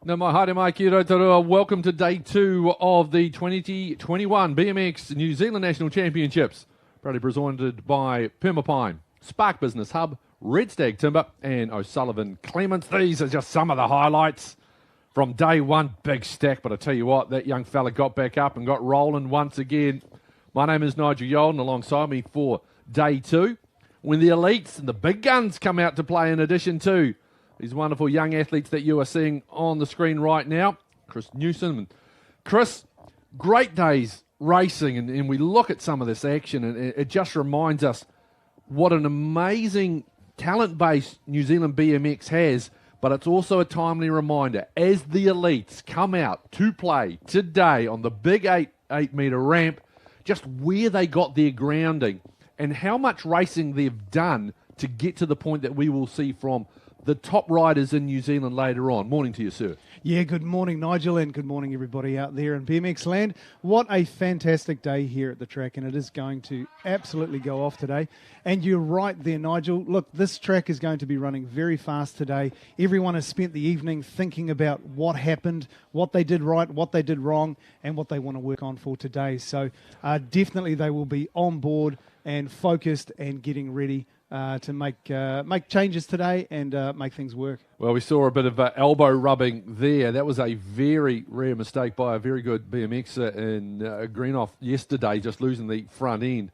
Nā mai haere mai ki Rotorua. Welcome to day 2 of the 2021 BMX New Zealand National Championships. Proudly presented by Permapine, Spark Business Hub, Red Stag Timber and O'Sullivan Clements. These are just some of the highlights from day 1. Big stack, but I tell you what, that young fella got back up and got rolling once again. My name is Nigel Yolden, alongside me for day 2, when the elites and the big guns come out to play, in addition to these wonderful young athletes that you are seeing on the screen right now. Chris Newsom. And Chris, great days racing, and we look at some of this action, and it just reminds us what an amazing talent base New Zealand BMX has, but it's also a timely reminder as the elites come out to play today on the big 8-metre ramp, just where they got their grounding and how much racing they've done to get to the point that we will see from the top riders in New Zealand later on. Morning to you, sir. Yeah, good morning, Nigel, and good morning, everybody out there in BMX land. What a fantastic day here at the track, and it is going to absolutely go off today. And you're right there, Nigel. Look, this track is going to be running very fast today. Everyone has spent the evening thinking about what happened, what they did right, what they did wrong, and what they want to work on for today. So definitely they will be on board and focused and getting ready to make changes today and make things work. Well, we saw a bit of elbow rubbing there. That was a very rare mistake by a very good BMXer in Greenoff yesterday, just losing the front end.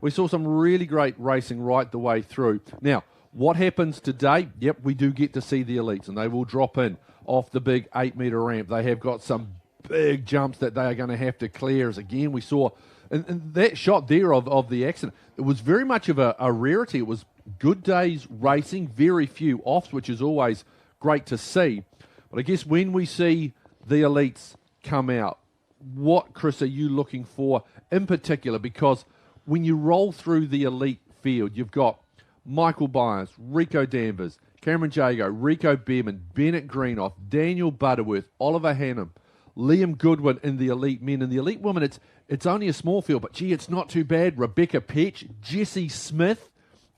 We saw some really great racing right the way through. Now, what happens today? Yep, we do get to see the elites, and they will drop in off the big 8-metre ramp. They have got some big jumps that they are going to have to clear. As again, we saw, and that shot there of the accident, it was very much of a rarity. It was good days racing, very few offs, which is always great to see. But I guess when we see the elites come out, what, Chris, are you looking for in particular? Because when you roll through the elite field, you've got Michael Byers, Rico Danvers, Cameron Jago, Rico Behrman, Bennett Greenoff, Daniel Butterworth, Oliver Hannum, Liam Goodwin in the elite men. And the elite women, it's only a small field, but gee, it's not too bad. Rebecca Petch, Jessie Smith,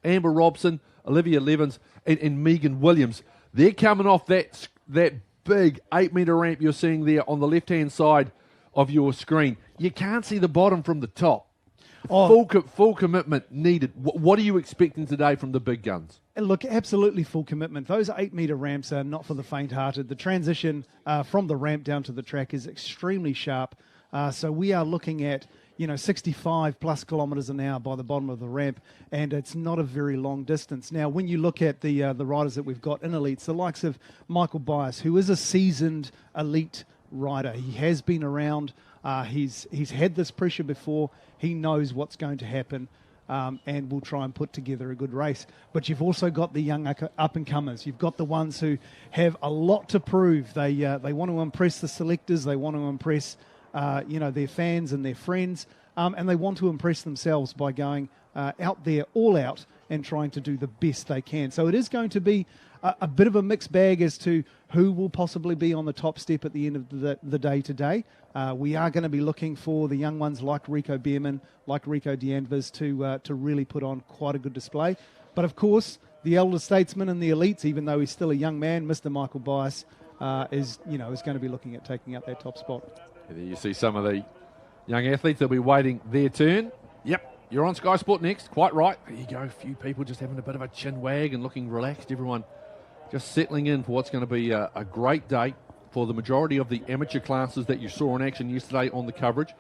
Amber Robson, Olivia Levins, and Megan Williams. They're coming off that big 8-metre ramp you're seeing there on the left-hand side of your screen. You can't see the bottom from the top. Full commitment needed. What are you expecting today from the big guns? Look, absolutely full commitment. Those 8-metre ramps are not for the faint-hearted. The transition from the ramp down to the track is extremely sharp. So we are looking at 65 plus kilometres an hour by the bottom of the ramp, and it's not a very long distance. Now, when you look at the riders that we've got in elites, the likes of Michael Byers, who is a seasoned elite rider, he has been around. He's had this pressure before. He knows what's going to happen, and will try and put together a good race. But you've also got the young up-and-comers. You've got the ones who have a lot to prove. They want to impress the selectors. They want to impress their fans and their friends, and they want to impress themselves by going out there all out and trying to do the best they can. So it is going to be a bit of a mixed bag as to who will possibly be on the top step at the end of the day today. We are going to be looking for the young ones like Rico Behrman, like Rico Danvers to really put on quite a good display. But of course, the elder statesman and the elites, even though he's still a young man, Mr. Michael Byers, is going to be looking at taking up that top spot. And there you see some of the young athletes. They'll be waiting their turn. Yep, you're on Sky Sport Next. Quite right. There you go. A few people just having a bit of a chin wag and looking relaxed. Everyone just settling in for what's going to be a great day for the majority of the amateur classes that you saw in action yesterday on the coverage.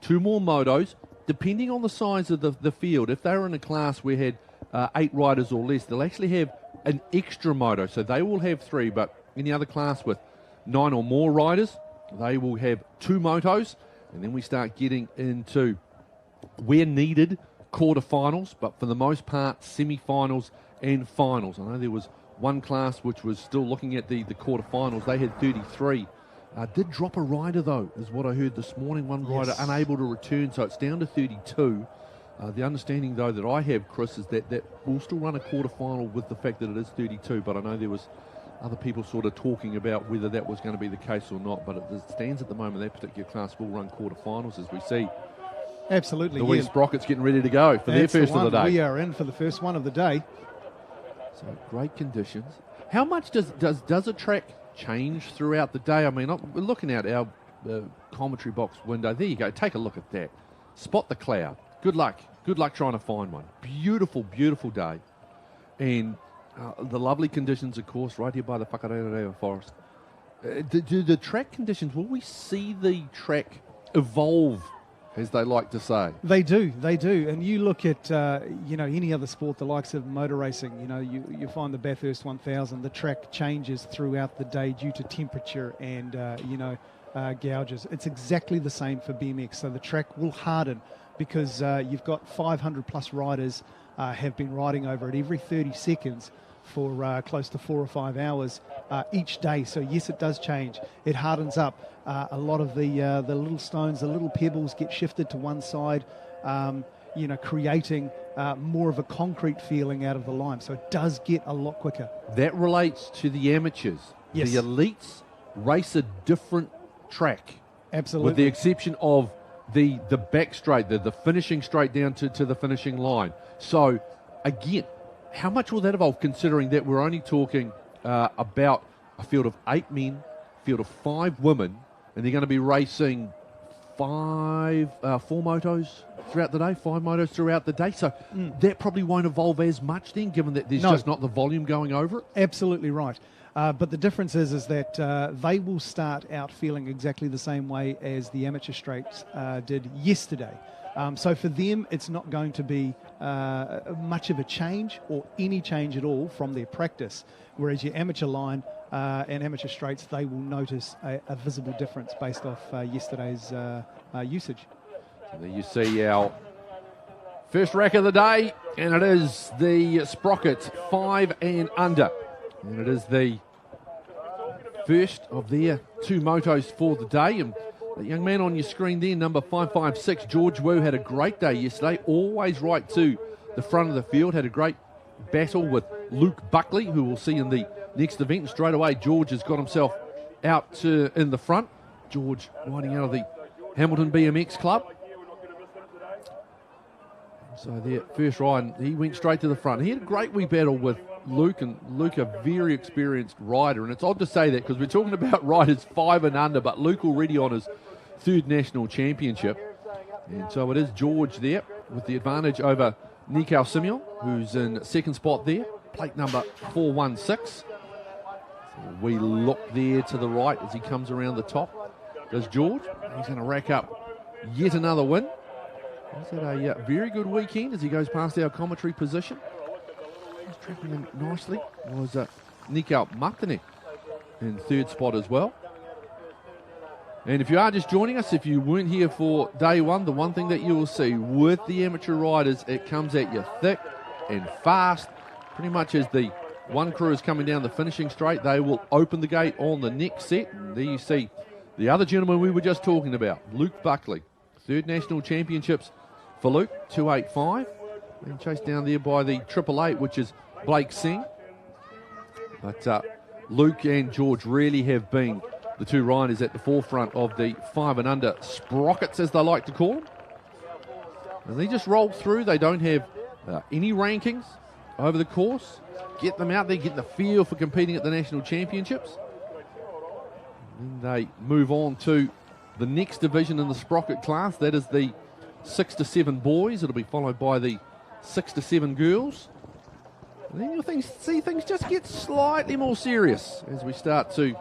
2 more motos, depending on the size of the field. If they were in a class where had 8 riders or less, they'll actually have an extra moto. So they will have 3, but any other class with 9 or more riders, they will have 2 motos. And then we start getting into, where needed, quarterfinals, but for the most part, semi-finals and finals. I know there was one class which was still looking at the quarterfinals. They had 33. Did drop a rider, though, is what I heard this morning. One rider unable to return, so it's down to 32. The understanding, though, that I have, Chris, is that we'll still run a quarterfinal with the fact that it is 32, but I know there was other people sort of talking about whether that was going to be the case or not, but as it stands at the moment, that particular class will run quarterfinals, as we see. Absolutely. The West Sprockets getting ready to go for their first of the day. We are in for the first one of the day. So great conditions. How much does a track change throughout the day? I mean, we're looking at our commentary box window. There you go. Take a look at that. Spot the cloud. Good luck. Good luck trying to find one. Beautiful, beautiful day. And the lovely conditions, of course, right here by the Whakarearea Forest. Do the track conditions, will we see the track evolve, as they like to say? They do. And you look at, any other sport, the likes of motor racing, you find the Bathurst 1000, the track changes throughout the day due to temperature and, gouges. It's exactly the same for BMX. So the track will harden because you've got 500 plus riders have been riding over it every 30 seconds for close to 4 or 5 hours each day. So yes, it does change. It hardens up. A lot of the little stones, the little pebbles get shifted to one side, creating more of a concrete feeling out of the lime. So it does get a lot quicker. That relates to the amateurs. Yes. The elites race a different track. Absolutely. With the exception of the back straight, the finishing straight down to the finishing line. So, again, how much will that evolve, considering that we're only talking about a field of 8 men, field of 5 women, and they're going to be racing 4 motos throughout the day, 5 motos throughout the day. So that probably won't evolve as much then, given that there's just not the volume going over it. Absolutely right. But the difference is that they will start out feeling exactly the same way as the amateur straights did yesterday. So for them, it's not going to be much of a change or any change at all from their practice. Whereas your amateur line and amateur straights, they will notice a visible difference based off yesterday's usage. So there you see our first rack of the day, and it is the Sprockets 5 and under. And it is the first of their 2 motos for the day. And the young man on your screen there, number 556, George Wu, had a great day yesterday, always right to the front of the field, had a great battle with Luke Buckley, who we'll see in the next event. And straight away, George has got himself out in the front. George riding out of the Hamilton BMX Club. So their first ride, he went straight to the front. He had a great wee battle with Luke, and Luke, a very experienced rider. And it's odd to say that because we're talking about riders 5 and under, but Luke already on his 3rd national championship. And so it is George there with the advantage over Nikau Simeon, who's in 2nd spot there, plate number 416. So we look there to the right as he comes around the top. Does George? He's going to rack up yet another win. He's had a very good weekend as he goes past our commentary position. He's tracking in nicely. Was Nikau Martinek in 3rd spot as well. And if you are just joining us, if you weren't here for day one, the one thing that you will see with the amateur riders, it comes at you thick and fast. Pretty much as the one crew is coming down the finishing straight, they will open the gate on the next set. And there you see the other gentleman we were just talking about, Luke Buckley. 3rd national championships for Luke, 285. And chased down there by the 888, which is Blake Singh. But Luke and George really have been the 2 riders at the forefront of the 5 and under sprockets, as they like to call them. And they just roll through. They don't have any rankings over the course. Get them out there, get the feel for competing at the national championships. And then they move on to the next division in the sprocket class. That is the 6 to 7 boys. It'll be followed by the 6 to 7 girls. And then you'll see things just get slightly more serious as we start to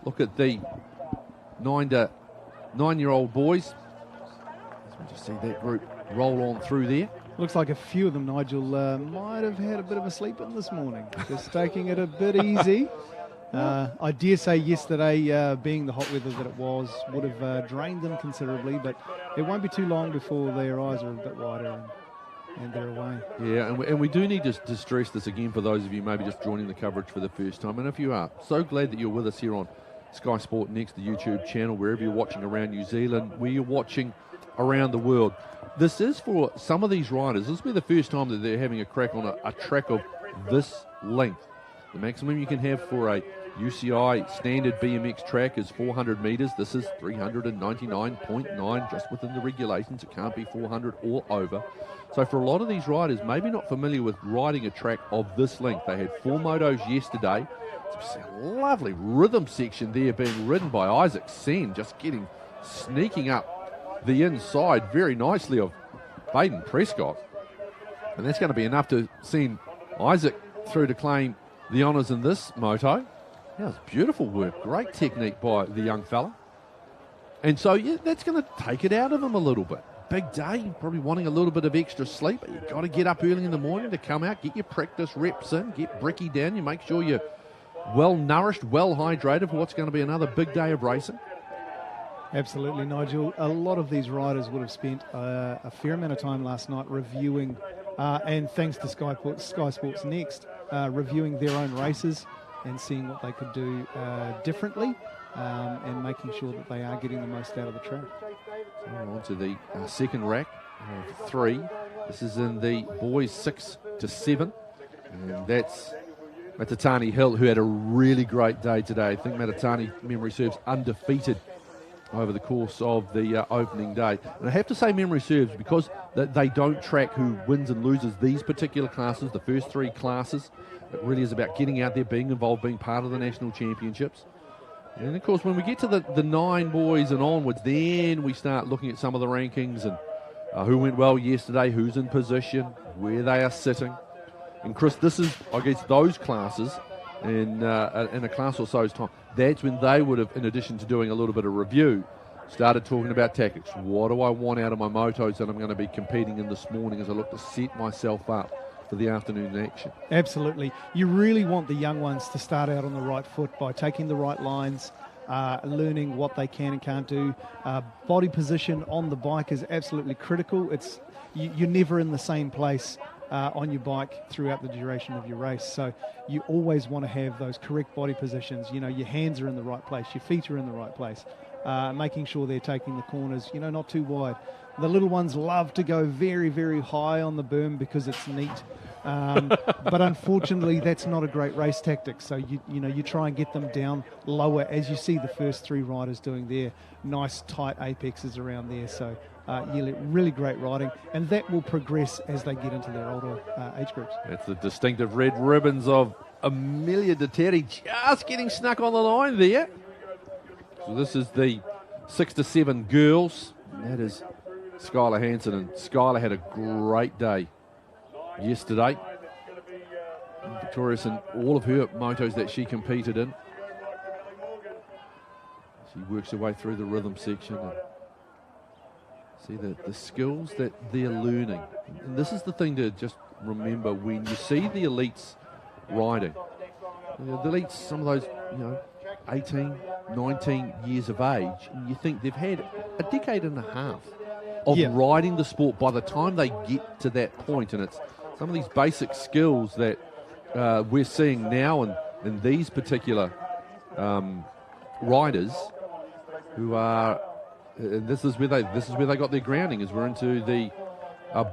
look at the 9 to 9-year-old boys. As we just see that group roll on through there. Looks like a few of them, Nigel, might have had a bit of a sleep in this morning. Just taking it a bit easy. I dare say yesterday, being the hot weather that it was, would have drained them considerably, but it won't be too long before their eyes are a bit wider and they're away. Yeah, and we do need to stress this again for those of you maybe just joining the coverage for the first time. And if you are, so glad that you're with us here on Sky Sport Next, the YouTube channel, wherever you're watching around New Zealand, where you're watching around the world. This is for some of these riders. This will be the first time that they're having a crack on a track of this length. The maximum you can have for a UCI standard BMX track is 400 metres. This is 399.9, just within the regulations. It can't be 400 or over. So for a lot of these riders, maybe not familiar with riding a track of this length, they had 4 motos yesterday. It's a lovely rhythm section there being ridden by Isaac Sen, just sneaking up the inside very nicely of Baden Prescott. And that's going to be enough to send Isaac through to claim the honours in this moto. Yeah, it's beautiful work. Great technique by the young fella. And so, yeah, that's going to take it out of him a little bit. Big day, probably wanting a little bit of extra sleep. But you've got to get up early in the morning to come out, get your practice reps in, get Bricky down. You make sure you're well nourished, well hydrated for what's going to be another big day of racing. Absolutely, Nigel. A lot of these riders would have spent a fair amount of time last night reviewing, and thanks to Sky Sports Next, reviewing their own races and seeing what they could do differently, and making sure that they are getting the most out of the track. So on to the second rack of 3. This is in the boys 6 to 7, and that's Matatani Hill, who had a really great day today. I think Matatani, memory serves, undefeated over the course of the opening day. And I have to say memory serves because they don't track who wins and loses these particular classes, the first 3 classes. It really is about getting out there, being involved, being part of the national championships. And of course, when we get to the 9 boys and onwards, then we start looking at some of the rankings and who went well yesterday, who's in position, where they are sitting. And Chris, this is, I guess, those classes in a class or so's time. That's when they would have, in addition to doing a little bit of review, started talking about tactics. What do I want out of my motos that I'm going to be competing in this morning as I look to set myself up for the afternoon action? Absolutely. You really want the young ones to start out on the right foot by taking the right lines, learning what they can and can't do. Body position on the bike is absolutely critical. You're never in the same place on your bike throughout the duration of your race. So you always want to have those correct body positions. You know, your hands are in the right place, your feet are in the right place, making sure they're taking the corners, not too wide. The little ones love to go very, very high on the berm because it's neat. But unfortunately, that's not a great race tactic. So, you try and get them down lower, as you see the first 3 riders doing there. Nice, tight apexes around there. So, really great riding. And that will progress as they get into their older age groups. That's the distinctive red ribbons of Amelia De Terry just getting snuck on the line there. So this is the 6 to 7 girls. And that is Skylar Hansen. And Skylar had a great day yesterday. Victorious in all of her motos that she competed in. She works her way through the rhythm section and see the skills that they're learning. And this is the thing to just remember when you see the elites riding. The elites, some of those, 18, 19 years of age, and you think they've had a decade and a half of riding the sport by the time they get to that point. And it's some of these basic skills that we're seeing now in these particular riders who are, and this is where they got their grounding, as we're into the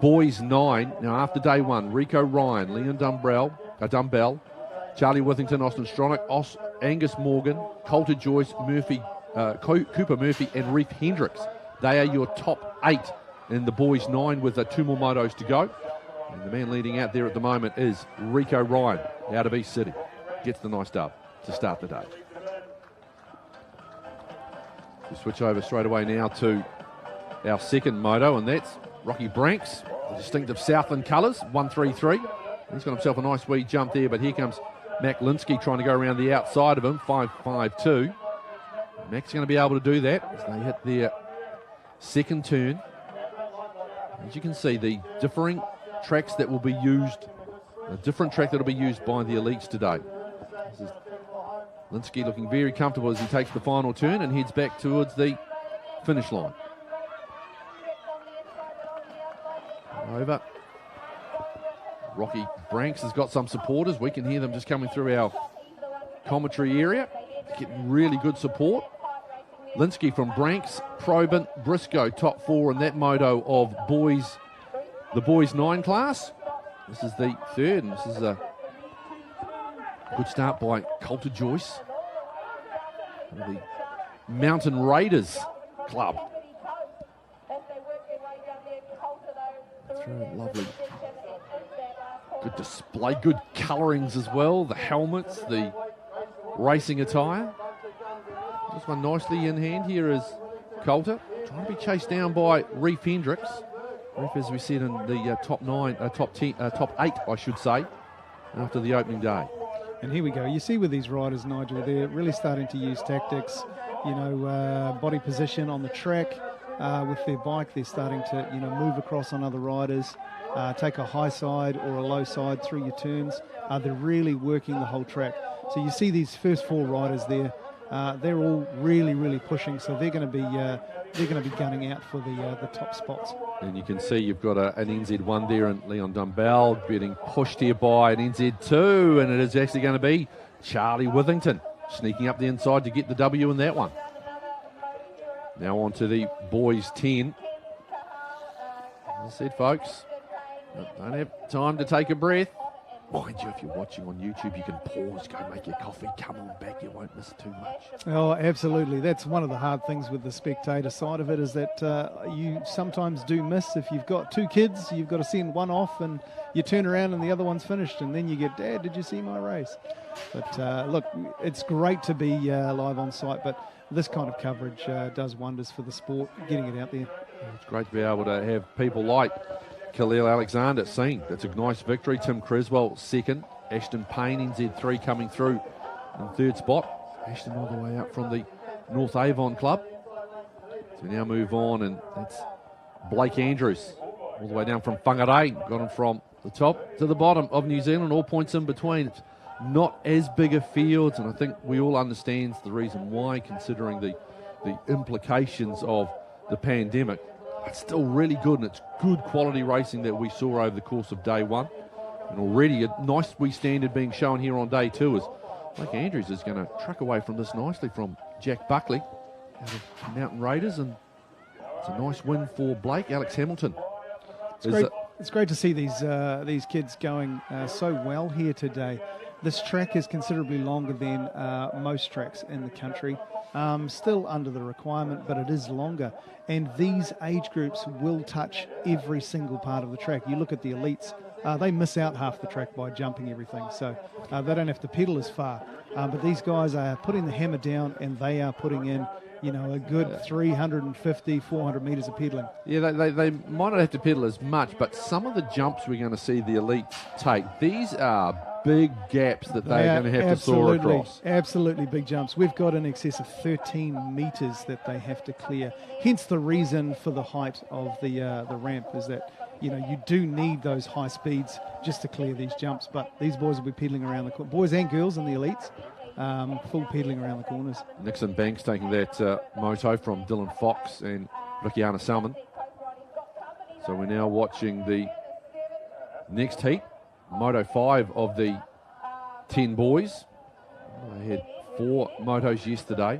boys 9. Now after day 1, Rico Ryan, Leon Dumbell, Charlie Withington, Austin Stronach, Angus Morgan, Coulter Joyce, Murphy, Cooper Murphy, and Reef Hendricks. They are your top 8 in the boys 9 with 2 more motos to go. And the man leading out there at the moment is Rico Ryan out of East City. Gets the nice dub to start the day. We switch over straight away now to our second moto, and that's Rocky Branks, the distinctive Southland colours, 133. He's got himself a nice wee jump there, but here comes Mac Linsky trying to go around the outside of him, 5.52. Mac's going to be able to do that as they hit their second turn. As you can see, the differing tracks that will be used, a different track that will be used by the elites today. This is Linsky looking very comfortable as he takes the final turn and heads back towards the finish line. Over. Rocky Branks has got some supporters. We can hear them just coming through our commentary area. Getting really good support. Linsky from Branks, Probin, Briscoe, top 4 in that moto of the boys 9 class. This is the third, and this is Good start by Coulter Joyce, the Mountain Raiders club. Lovely. Good display, good colourings as well. The helmets, the racing attire. This one nicely in hand here is Coulter, trying to be chased down by Reef Hendricks. Reef, as we said, in the top 8, I should say, after the opening day. And here we go. You see with these riders, Nigel, they're really starting to use tactics, body position on the track. With their bike, they're starting to, move across on other riders, take a high side or a low side through your turns. They're really working the whole track. So you see these first 4 riders there. They're all really, really pushing. So they're going to be gunning out for the top spots. And you can see you've got an NZ1 there, and Leon Dumbell getting pushed here by an NZ2, and it is actually going to be Charlie Withington sneaking up the inside to get the W in that one. Now on to the boys 10. As I said, folks, don't have time to take a breath. Mind you, if you're watching on YouTube, you can pause, go make your coffee, come on back, you won't miss too much. Oh, absolutely. That's one of the hard things with the spectator side of it, is that you sometimes do miss. If you've got 2 kids, you've got to send one off and you turn around and the other one's finished, and then you get, Dad, did you see my race? But look, it's great to be live on site, but this kind of coverage does wonders for the sport, getting it out there. It's great to be able to have people like Khalil Alexander seen. That's a nice victory. Tim Creswell second. Ashton Payne, NZ3, coming through in 3rd spot. Ashton all the way up from the North Avon club. So we now move on, and that's Blake Andrews all the way down from Whangarei. Got him from the top to the bottom of New Zealand, all points in between. It's not as big a field, and I think we all understand the reason why, considering the implications of the pandemic. It's still really good, and it's good quality racing that we saw over the course of day 1. And already a nice wee standard being shown here on day 2 is Blake Andrews is going to truck away from this nicely from Jack Buckley out of Mountain Raiders, and it's a nice win for Blake. Alex Hamilton. It's great to see these kids going so well here today. This track is considerably longer than most tracks in the country. Still under the requirement, but it is longer. And these age groups will touch every single part of the track. You look at the elites, they miss out half the track by jumping everything. So they don't have to pedal as far. But these guys are putting the hammer down, and they are putting in, a good 350, 400 metres of pedaling. Yeah, they might not have to pedal as much, but some of the jumps we're going to see the elites take, these are big gaps that they're going to have to soar across. Absolutely big jumps. We've got in excess of 13 metres that they have to clear. Hence the reason for the height of the ramp is that, you do need those high speeds just to clear these jumps. But these boys will be pedaling around the corner. Boys and girls in the elites, full pedaling around the corners. Nixon Banks taking that moto from Dylan Fox and Rickiana Salmon. So we're now watching the next heat. Moto 5 of the 10 boys. They had 4 motos yesterday.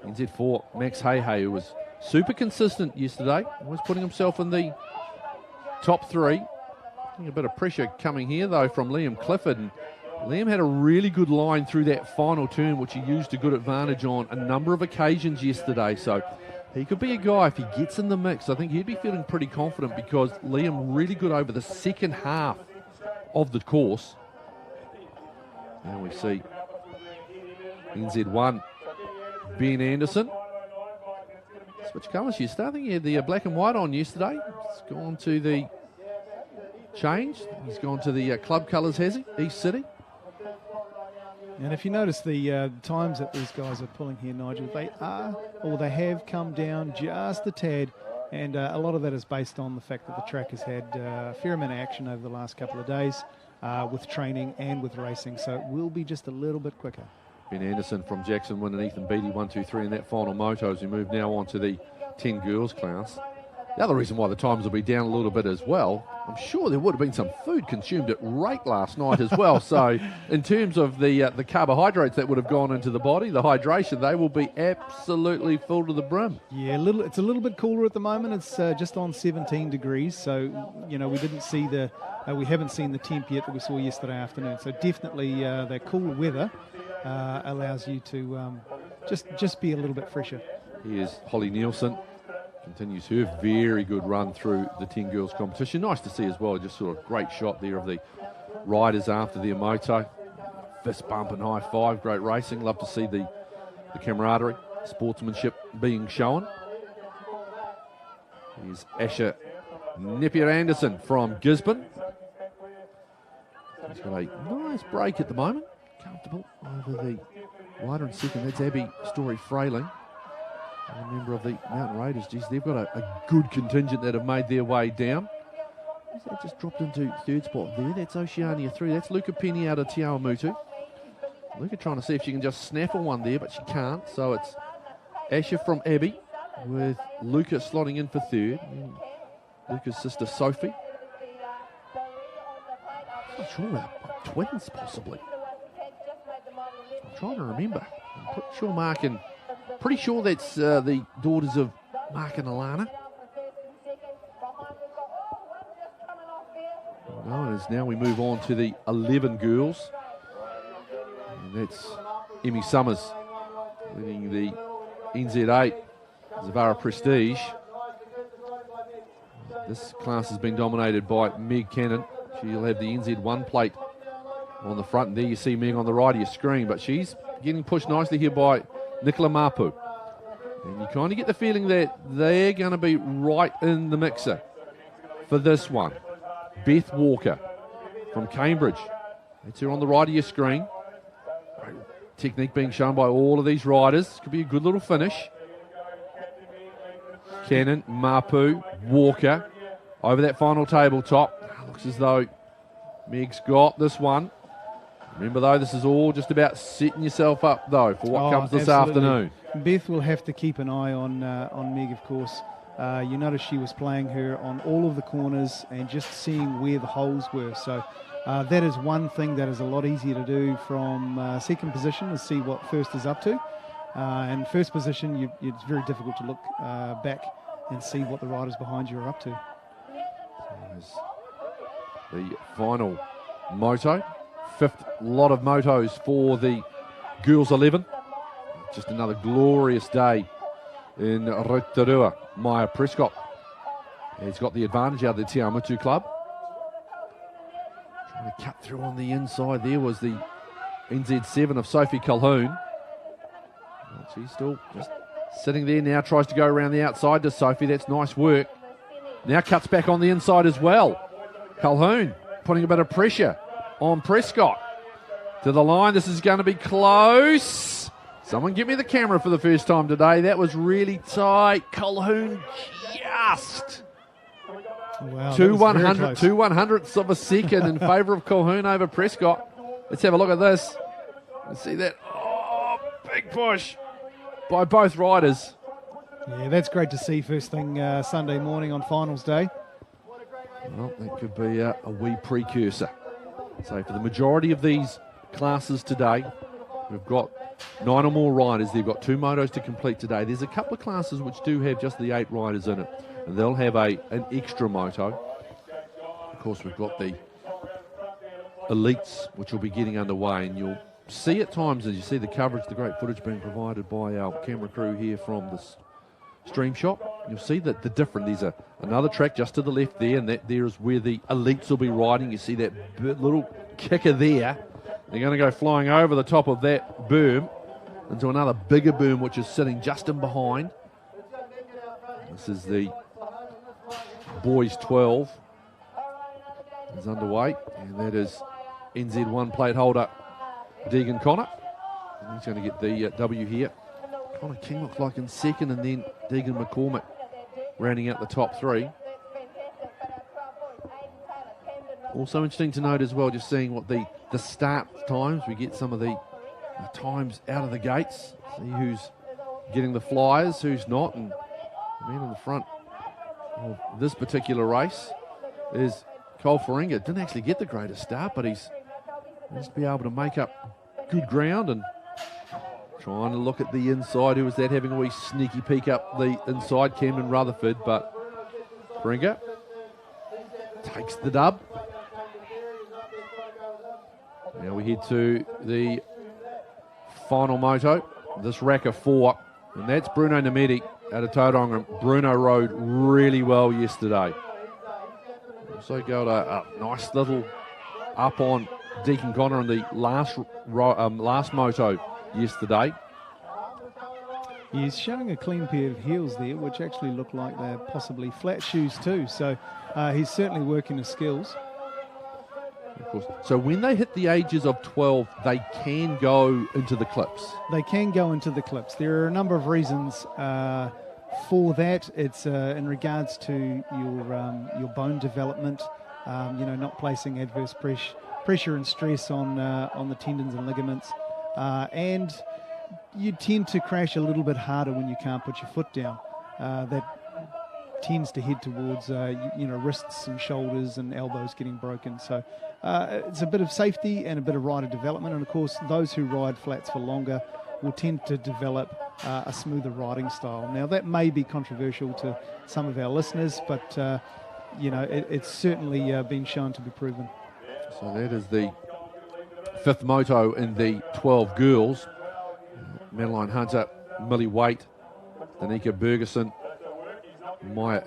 NZ4, Max Hay, who was super consistent yesterday, was putting himself in the top 3. I think a bit of pressure coming here, though, from Liam Clifford. And Liam had a really good line through that final turn, which he used to good advantage on a number of occasions yesterday. So he could be a guy, if he gets in the mix, I think he'd be feeling pretty confident, because Liam really good over the second half of the course. Now we see NZ1, Ben Anderson. Switch colours yesterday. I think he had the black and white on yesterday. It's gone to the change. He's gone to the club colours, has he? East City. And if you notice the times that these guys are pulling here, Nigel, they have come down just a tad. And a lot of that is based on the fact that the track has had a fair amount of action over the last couple of days with training and with racing. So it will be just a little bit quicker. Ben Anderson from Jackson Wynn and Ethan Beattie 1, 2, 3 in that final moto as we move now on to the 10 girls class. The other reason why the times will be down a little bit as well, I'm sure there would have been some food consumed at rate last night as well. So in terms of the carbohydrates that would have gone into the body, the hydration, they will be absolutely full to the brim. Yeah, it's a little bit cooler at the moment. It's just on 17 degrees. So, we haven't seen the temp yet that we saw yesterday afternoon. So definitely that cooler weather allows you to just be a little bit fresher. Here's Holly Nielsen. Continues her very good run through the 10 girls competition. Nice to see as well, just sort of great shot there of the riders after their moto. Fist bump and high five, great racing. Love to see the camaraderie, sportsmanship being shown. Here's Asher Napier-Anderson from Gisborne. He's got a nice break at the moment. Comfortable over the rider in second. That's Abby Story-Frayling. A member of the Mountain Raiders. Geez, they've got a good contingent that have made their way down. That just dropped into third spot there. That's Oceania 3. That's Luca Penny out of Te Awamutu. Luca trying to see if she can just snaffle one there, but she can't. So it's Asher from Abbey with Luca slotting in for third. And Luca's sister Sophie. I'm not sure about twins possibly. I'm trying to remember. I'm pretty sure that's the daughters of Mark and Alana. No, as now we move on to the 11 girls. And that's Emmy Summers leading the NZ8 Zavara Prestige. This class has been dominated by Meg Cannon. She'll have the NZ1 plate on the front. And there you see Meg on the right of your screen, but she's getting pushed nicely here by Nicola Mapu. And you kind of get the feeling that they're going to be right in the mixer for this one. Beth Walker from Cambridge. That's her on the right of your screen. Great technique being shown by all of these riders. Could be a good little finish. Cannon, Mapu, Walker over that final tabletop. Looks as though Meg's got this one. Remember, though, this is all just about setting yourself up, though, for what comes this afternoon. Beth will have to keep an eye on Meg, of course. You notice she was playing her on all of the corners and just seeing where the holes were. So that is one thing that is a lot easier to do from second position, is see what first is up to. And first position, it's very difficult to look back and see what the riders behind you are up to. The final moto. Fifth lot of motos for the girls 11. Just another glorious day in Rotorua. Maya Prescott has got the advantage out of the Te Awamutu club. Trying to cut through on the inside there was the NZ7 of Sophie Calhoun. But she's still just sitting there now, tries to go around the outside to Sophie. That's nice work. Now cuts back on the inside as well. Calhoun putting a bit of pressure on Prescott. To the line, this is going to be close. Someone give me the camera for the first time today. That was really tight. Calhoun just. Wow, 2/100ths of a second in favour of Calhoun over Prescott. Let's have a look at this. Let's see that. Oh, big push by both riders. Yeah, that's great to see first thing Sunday morning on finals day. Well, that could be a wee precursor. So for the majority of these classes today, we've got 9 or more riders. They've got 2 motos to complete today. There's a couple of classes which do have just the 8 riders in it, and they'll have an extra moto. Of course, we've got the elites, which will be getting underway, and you'll see at times, as you see the coverage, the great footage being provided by our camera crew here from this stream shop, you'll see that the different, there's another track just to the left there, and that there is where the elites will be riding. You see that little kicker there. They're going to go flying over the top of that berm into another bigger berm which is sitting just in behind. This is the boys 12 is underway, and that is NZ1 plate holder Deegan Connor. And he's going to get the W here. Connor King looks like in second, and then Deegan McCormick rounding out the top 3. Also interesting to note as well, just seeing what the start times. We get some of the times out of the gates. See who's getting the flyers, who's not. And the man on the front of this particular race is Cole Faringa. Didn't actually get the greatest start, but he's managed to be able to make up good ground and trying to look at the inside. Who was that, having a wee sneaky peek up the inside? Camden Rutherford, but Faringa takes the dub. Now we head to the final moto, this rack of 4, and that's Bruno Nemeti out of Tauranga. Bruno rode really well yesterday. Also got a nice little up on Deacon Connor in the last moto yesterday. He's showing a clean pair of heels there, which actually look like they're possibly flat shoes too. So he's certainly working his skills. Of course. So when they hit the ages of 12, they can go into the clips. They can go into the clips. There are a number of reasons for that. It's in regards to your bone development. Not placing adverse pressure and stress on the tendons and ligaments, and you tend to crash a little bit harder when you can't put your foot down. That tends to head towards wrists and shoulders and elbows getting broken. So it's a bit of safety and a bit of rider development. And of course, those who ride flats for longer will tend to develop a smoother riding style. Now that may be controversial to some of our listeners, but it's certainly been shown to be proven. So that is the 5th moto in the 12 girls. Madeline Hunter, Millie Waite, Danica Bergeson, Mia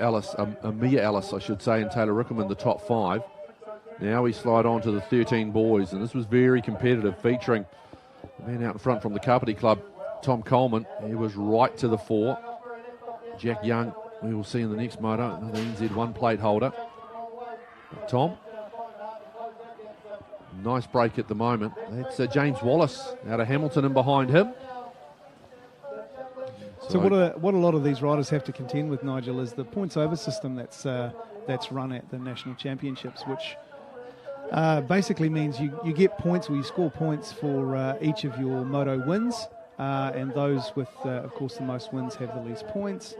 Ellis, I should say, and Taylor Rickelman, the top 5. Now we slide on to the 13 boys, and this was very competitive, featuring the man out in front from the Kapiti Club, Tom Coleman. He was right to the fore. Jack Young, we will see in the next moto, another NZ1 plate holder. Tom, nice break at the moment. That's James Wallace out of Hamilton and behind him. So what a lot of these riders have to contend with, Nigel, is the points over system that's run at the National Championships, which basically means you get points, or you score points for each of your moto wins, and those with, of course, the most wins have the least points.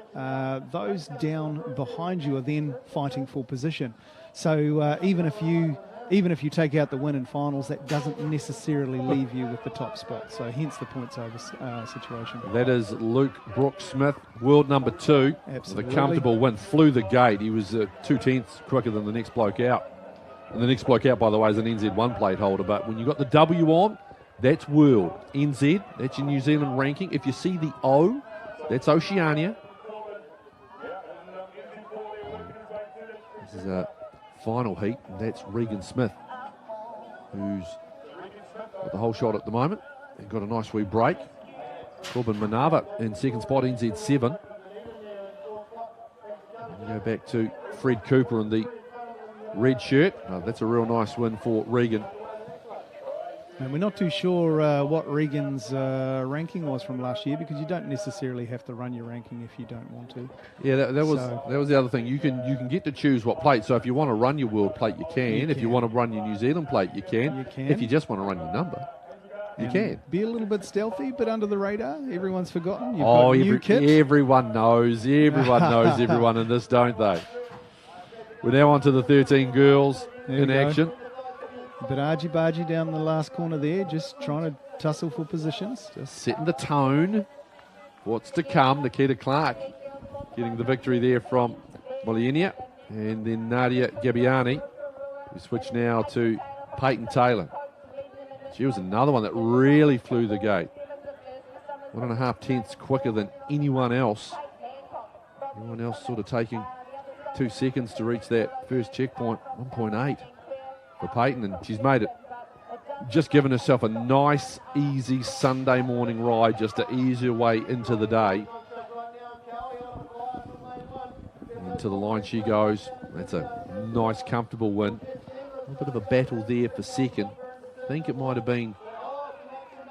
Those down behind you are then fighting for position. So even if you take out the win in finals, that doesn't necessarily leave you with the top spot. So hence the points over situation. That is Luke Brooks-Smith, world number 2. Absolutely. With a comfortable win, flew the gate. He was 2/10 quicker than the next bloke out. And the next bloke out, by the way, is an NZ1 plate holder. But when you got the W on, that's world. NZ, that's your New Zealand ranking. If you see the O, that's Oceania. This is a final heat, and that's Regan Smith, who's got the whole shot at the moment and got a nice wee break. Corbin Manava in second spot, NZ7. And you go back to Fred Cooper in the red shirt. That's a real nice win for Regan. And we're not too sure what Regan's ranking was from last year, because you don't necessarily have to run your ranking if you don't want to. Yeah, that was the other thing. You can get to choose what plate. So if you want to run your world plate, you can. If you want to run your New Zealand plate, you can. If you just want to run your number, you can. Be a little bit stealthy, but under the radar. Everyone's forgotten. You've got new kit. Everyone knows. Everyone knows everyone in this, don't they? We're now on to the 13 girls in action. But argy-bargy down the last corner there, just trying to tussle for positions. Just setting the tone. What's to come? Nikita Clark getting the victory there from Molienia. And then Nadia Gabbiani. We switch now to Peyton Taylor. She was another one that really flew the gate. 1.5 tenths quicker than anyone else. Everyone else sort of taking 2 seconds to reach that first checkpoint. 1.8 for Peyton, and she's made it, just given herself a nice, easy Sunday morning ride just to ease her way into the day. Into the line she goes. That's a nice, comfortable win. A bit of a battle there for second. I think it might have been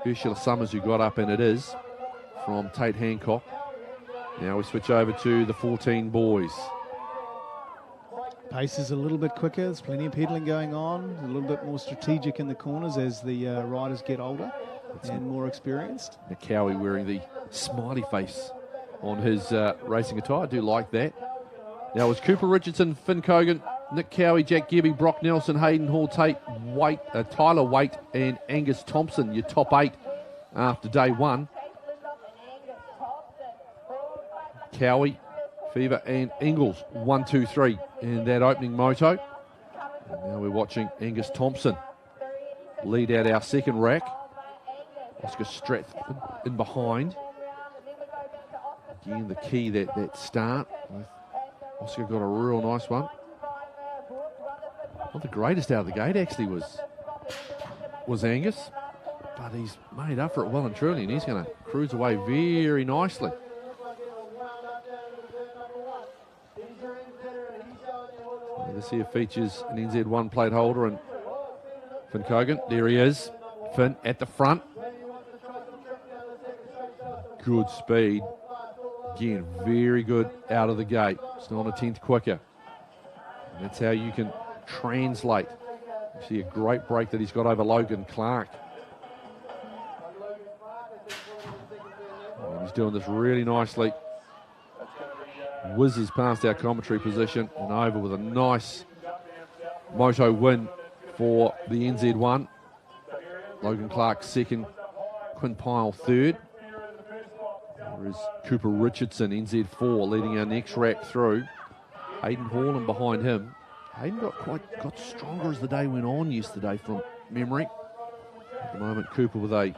Ursula Summers who got up, and it is, from Tate Hancock. Now we switch over to the 14 boys. Pace is a little bit quicker. There's plenty of pedaling going on. A little bit more strategic in the corners as the riders get older and more experienced. McCowie wearing the smiley face on his racing attire. I do like that. Now it was Cooper Richardson, Finn Cogan, Nick Cowie, Jack Gebby, Brock Nelson, Hayden Hall, Tyler Waite, and Angus Thompson, your top 8 after day 1. Cowie, Fever, and Ingles, 1, 2, 3 in that opening moto. And now we're watching Angus Thompson lead out our second rack. Oscar Strathman in behind. Again, the key, that start. Oscar got a real nice one. Not the greatest out of the gate, actually, was Angus. But he's made up for it well and truly, and he's going to cruise away very nicely. This here features an NZ1 plate holder and Finn Cogan. There he is. Finn at the front. Good speed. Again, very good out of the gate. It's not a tenth quicker. And that's how you can translate. You see a great break that he's got over Logan Clark. And he's doing this really nicely. Whizzes past our commentary position and over with a nice moto win for the NZ1. Logan Clark second, Quinn Pyle third. There is Cooper Richardson, NZ4, leading our next rack through. Hayden Hall and behind him. Hayden got stronger as the day went on yesterday from memory. At the moment, Cooper with a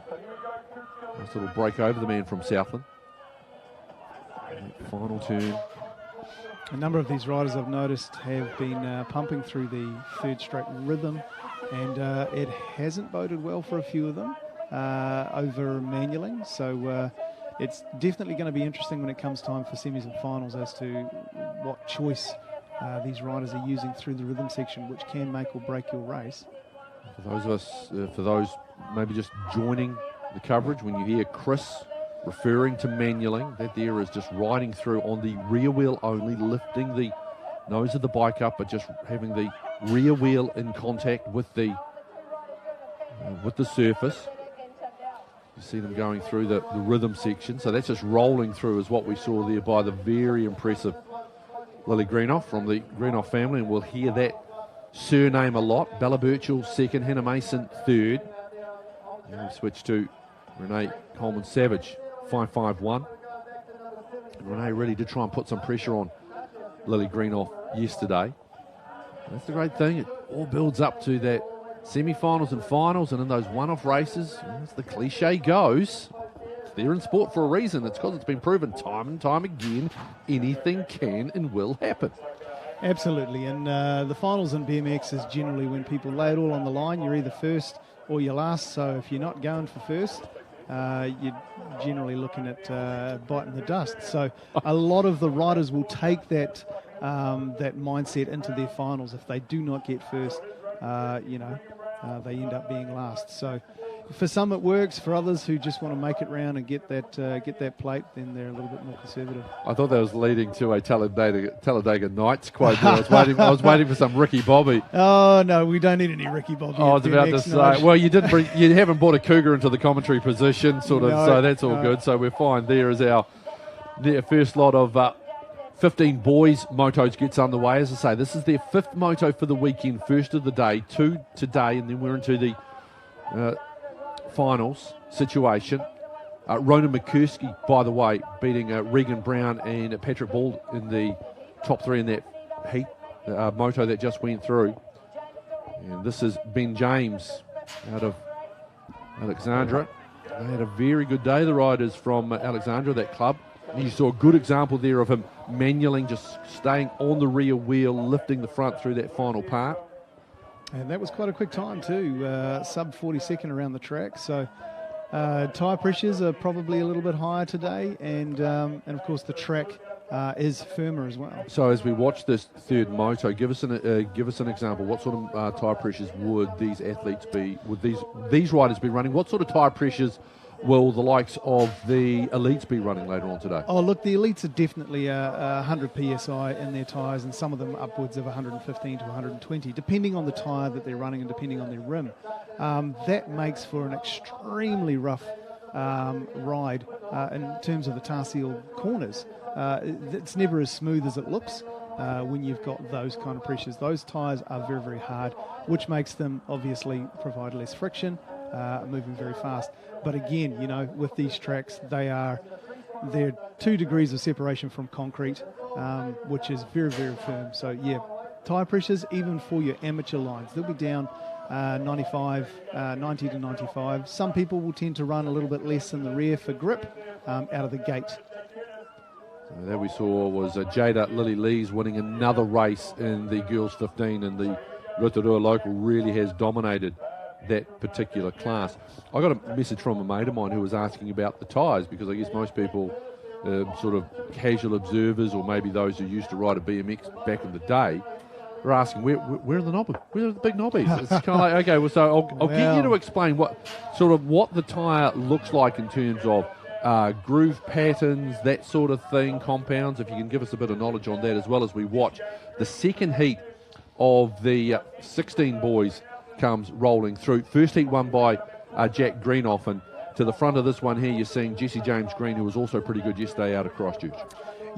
nice little break over the man from Southland. Final turn. A number of these riders I've noticed have been pumping through the third straight rhythm, and it hasn't boded well for a few of them over manualing. So it's definitely going to be interesting when it comes time for semis and finals as to what choice these riders are using through the rhythm section, which can make or break your race. For those of us, for those maybe just joining the coverage, when you hear Chris referring to manualing, that there is just riding through on the rear wheel only, lifting the nose of the bike up, but just having the rear wheel in contact with the surface. You see them going through the rhythm section, so that's just rolling through is what we saw there by the very impressive Lily Greenoff from the Greenoff family, and we'll hear that surname a lot. Bella Birchall second, Hannah Mason third. And we switch to Renee Coleman-Savage, 551. Renee really did try and put some pressure on Lily Greenoff yesterday. And that's the great thing. It all builds up to that semi-finals and finals, and in those one-off races, as the cliche goes, they're in sport for a reason. It's because it's been proven time and time again, anything can and will happen. Absolutely, and the finals in BMX is generally when people lay it all on the line. You're either first or you're last, so if you're not going for first, you're generally looking at biting the dust. So a lot of the riders will take that mindset into their finals. If they do not get first, they end up being last. So for some it works. For others who just want to make it round and get that plate, then they're a little bit more conservative. I thought that was leading to a Talladega Nights quote there. I was waiting for some Ricky Bobby. Oh no, we don't need any Ricky Bobby. I was about to say, well, you haven't brought a cougar into the commentary position, sort of, so that's all good. So we're fine. There is our first lot of 15 boys motos gets underway. As I say, this is their fifth moto for the weekend, first of the day, 2 today, and then we're into the finals situation. Ronan McKursky, by the way, beating Regan Brown and Patrick Ball in the top 3 in that heat moto that just went through. And this is Ben James out of Alexandra. They had a very good day, the riders from Alexandra, that club. You saw a good example there of him manualing, just staying on the rear wheel, lifting the front through that final part. And that was quite a quick time too, sub 42nd around the track. So tyre pressures are probably a little bit higher today, and of course the track is firmer as well. So as we watch this third moto, give us an example. What sort of tyre pressures would these athletes be? Would these riders be running? What sort of tyre pressures will the likes of the elites be running later on today? Oh, look, the elites are definitely 100 PSI in their tyres, and some of them upwards of 115 to 120, depending on the tyre that they're running and depending on their rim. That makes for an extremely rough ride in terms of the tar seal corners. It's never as smooth as it looks. when you've got those kind of pressures. Those tyres are very, very hard, which makes them obviously provide less friction, moving very fast. But again, with these tracks, they're 2 degrees of separation from concrete, which is very, very firm. So yeah, tyre pressures, even for your amateur lines, they'll be down 90 to 95. Some people will tend to run a little bit less in the rear for grip out of the gate. So that we saw was Jada Lily Lees winning another race in the girls 15, and the Rotorua local really has dominated that particular class. I got a message from a mate of mine who was asking about the tyres, because I guess most people, sort of casual observers, or maybe those who used to ride a BMX back in the day, are asking where are the knobbies? Where are the big knobbies? It's kind of like, okay, well, so I'll get you to explain what the tyre looks like in terms of groove patterns, that sort of thing, compounds. If you can give us a bit of knowledge on that, as well as we watch the second heat of the 16 boys comes rolling through. First heat won by Jack Greenoff, and to the front of this one here you're seeing Jesse James Green, who was also pretty good yesterday out of Christchurch.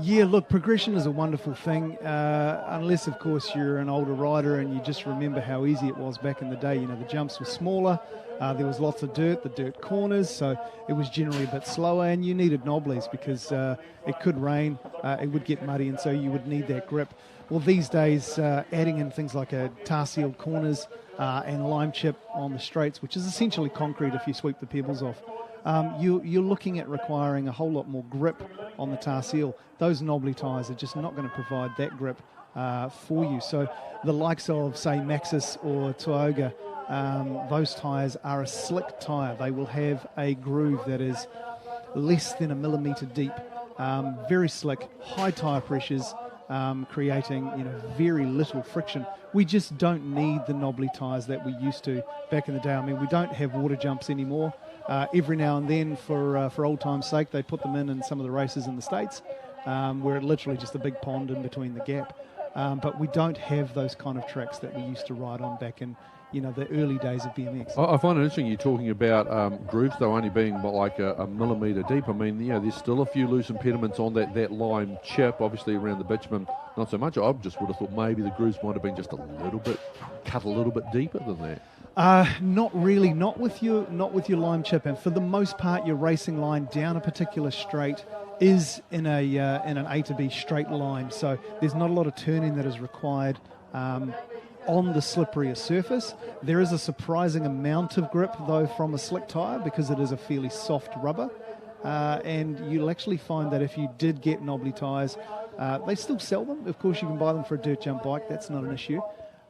Yeah, look, progression is a wonderful thing, unless, of course, you're an older rider and you just remember how easy it was back in the day. The jumps were smaller, there was lots of the dirt corners, so it was generally a bit slower, and you needed knobblies because it could rain, it would get muddy, and so you would need that grip. Well, these days, adding in things like tar sealed corners and lime chip on the straights, which is essentially concrete if you sweep the pebbles off, you're looking at requiring a whole lot more grip on the tar seal. Those knobbly tyres are just not going to provide that grip for you. So the likes of, say, Maxxis or Tioga, those tyres are a slick tyre. They will have a groove that is less than a millimetre deep, very slick, high tyre pressures, creating very little friction. We just don't need the knobbly tyres that we used to back in the day. I mean, we don't have water jumps anymore. Every now and then, for old time's sake, they put them in some of the races in the States, where it's literally just a big pond in between the gap. But we don't have those kind of tracks that we used to ride on back in the early days of BMX. I find it interesting you're talking about grooves, though, only being like a millimetre deep. I mean, there's still a few loose impediments on that lime chip, obviously around the bitumen, not so much. I just would have thought maybe the grooves might have been just cut a little bit deeper than that. Not really, not with your lime chip, and for the most part, your racing line down a particular straight is in an A to B straight line. So there's not a lot of turning that is required on the slipperier surface. There is a surprising amount of grip, though, from a slick tyre, because it is a fairly soft rubber. And you'll actually find that if you did get knobbly tyres, they still sell them. Of course, you can buy them for a dirt jump bike. That's not an issue.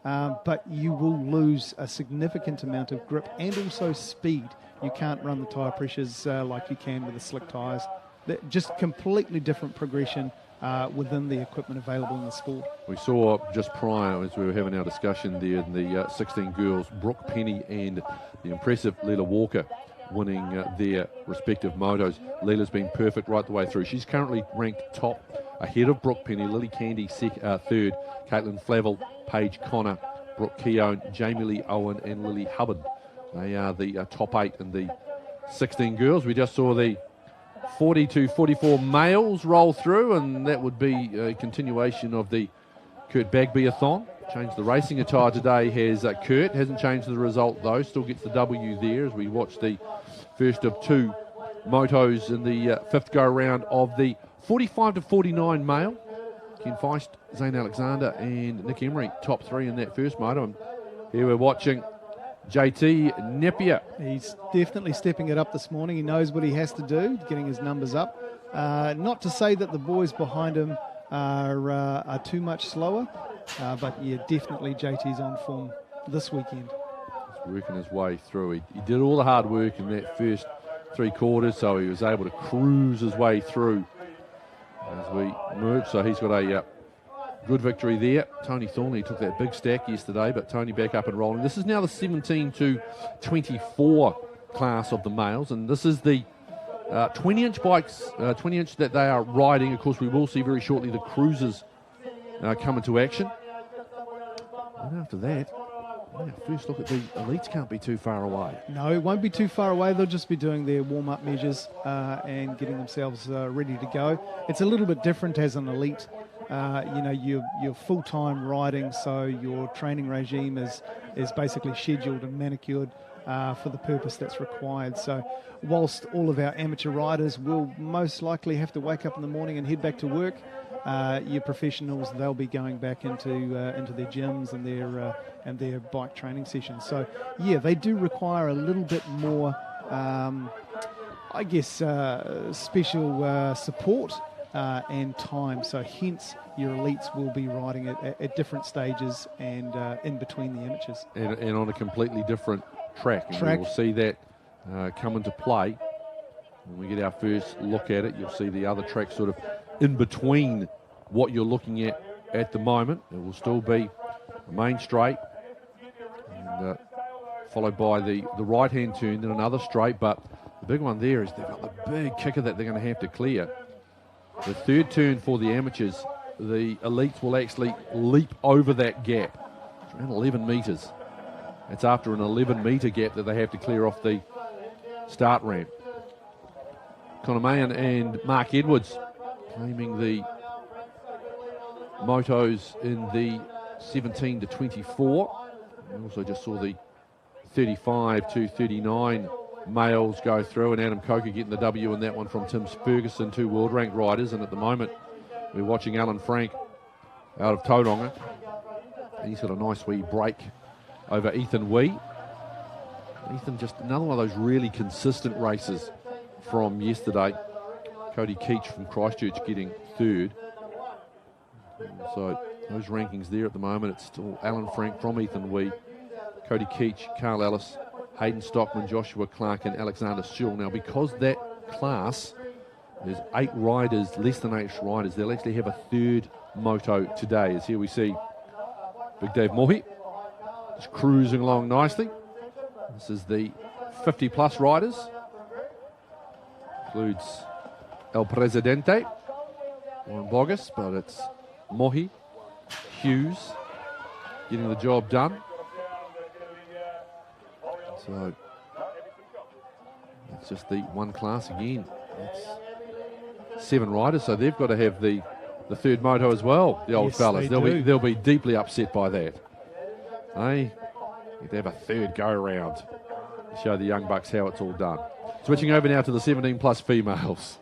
But you will lose a significant amount of grip and also speed. You can't run the tyre pressures like you can with the slick tyres. They're just completely different progression within the equipment available in the sport. We saw just prior, as we were having our discussion there, in the 16 girls, Brooke Penny and the impressive Leela Walker winning their respective motos. Leela's been perfect right the way through. She's currently ranked top, ahead of Brooke Penny, Lily Candy third, Caitlin Flavel, Paige Connor, Brooke Keown, Jamie Lee Owen and Lily Hubbard. They are the top 8 in the 16 girls. We just saw the 40 to 44 males roll through, and that would be a continuation of the Kurt Bagby-a-thon. Changed the racing attire today has Kurt. Hasn't changed the result though, still gets the W there as we watch the first of 2 motos in the 5th go round of the 45 to 49 male. Ken Feist, Zane Alexander and Nick Emery, top 3 in that first moto. And here we're watching JT Napier. He's definitely stepping it up this morning. He knows what he has to do, getting his numbers up. Not to say that the boys behind him are too much slower, but yeah, definitely JT's on form this weekend. He's working his way through. He did all the hard work in that first 3 quarters, so he was able to cruise his way through as we move. So he's got a good victory there. Tony Thornley took that big stack yesterday, but Tony back up and rolling. This is now the 17 to 24 class of the males, and this is the 20-inch bikes, 20-inch that they are riding. Of course, we will see very shortly the cruisers come into action. And after that, first look at the elites can't be too far away. No, it won't be too far away. They'll just be doing their warm-up measures and getting themselves ready to go. It's a little bit different as an elite you're full-time riding, so your training regime is basically scheduled and manicured for the purpose that's required. So whilst all of our amateur riders will most likely have to wake up in the morning and head back to work, your professionals, they'll be going back into their gyms and their bike training sessions. So yeah, they do require a little bit more, special support and time. So hence your elites will be riding at different stages and in between the amateurs. And on a completely different track. And we will see that come into play when we get our first look at it. You'll see the other track sort of in between what you're looking at the moment. It will still be a main straight, and followed by the right-hand turn, then another straight. But the big one there is they've got the big kicker that they're going to have to clear. The third turn for the amateurs, the elites will actually leap over that gap. It's around 11 metres. It's after an 11-metre gap that they have to clear off the start ramp. Conor Mahan and Mark Edwards claiming the motos in the 17 to 24. We also just saw the 35 to 39 males go through, and Adam Coker getting the W in that one from Tim Ferguson, two world-ranked riders. And at the moment, we're watching Alan Frank out of Tauranga. He's got a nice wee break over Ethan Wee. Ethan, just another one of those really consistent races from yesterday. Cody Keach from Christchurch getting third. So those rankings there at the moment, it's still Alan Frank from Ethan Wee, Cody Keach, Carl Ellis, Hayden Stockman, Joshua Clark and Alexander Sewell. Now, because that class, there's 8 riders, less than 8 riders, they'll actually have a third moto today. As here we see Big Dave Mohi just cruising along nicely. This is the 50-plus riders. Includes El Presidente, Warren Bogus, but it's Mohi, Hughes getting the job done. So it's just the one class again. It's 7 riders, so they've got to have the third moto as well, the old fellas. They'll be deeply upset by that. They need to have a third go-round to show the young bucks how it's all done. Switching over now to the 17-plus females.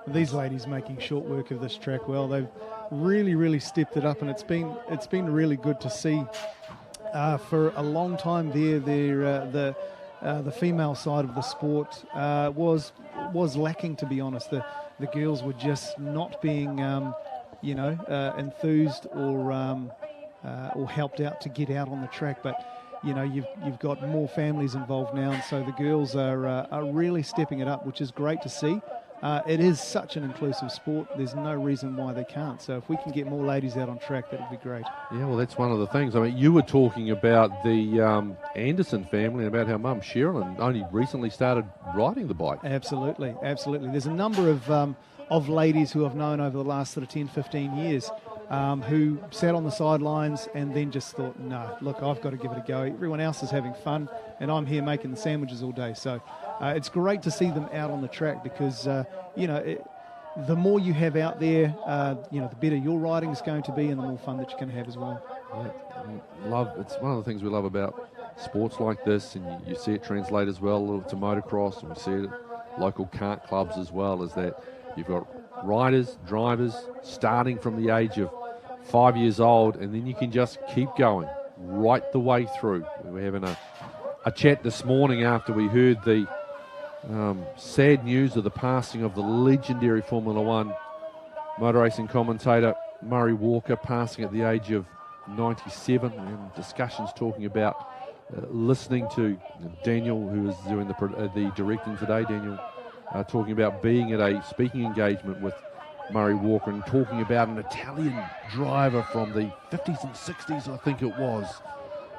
These ladies making short work of this track well. They've really stepped it up, and it's been really good to see. For a long time there, the female side of the sport was lacking, to be honest. The girls were just not being enthused or helped out to get out on the track. But you've got more families involved now, and so the girls are really stepping it up, which is great to see. It is such an inclusive sport. There's no reason why they can't. So if we can get more ladies out on track, that would be great. Yeah, well, that's one of the things. I mean, you were talking about the Anderson family and about how Mum Sherilyn only recently started riding the bike. Absolutely. There's a number of ladies who I've known over the last sort of 10, 15 years who sat on the sidelines and then just thought, no, look, I've got to give it a go. Everyone else is having fun, and I'm here making the sandwiches all day. So it's great to see them out on the track because, the more you have out there, the better your riding is going to be and the more fun that you can have as well. Yeah, it's one of the things we love about sports like this, and you see it translate as well to motocross, and we see it at local kart clubs as well, is that you've got riders, drivers starting from the age of 5 years old, and then you can just keep going right the way through. We were having a chat this morning after we heard the sad news of the passing of the legendary Formula One motor racing commentator Murray Walker, passing at the age of 97, and discussions talking about listening to Daniel, who is doing the directing today, Daniel, talking about being at a speaking engagement with Murray Walker and talking about an Italian driver from the 50s and 60s, I think it was,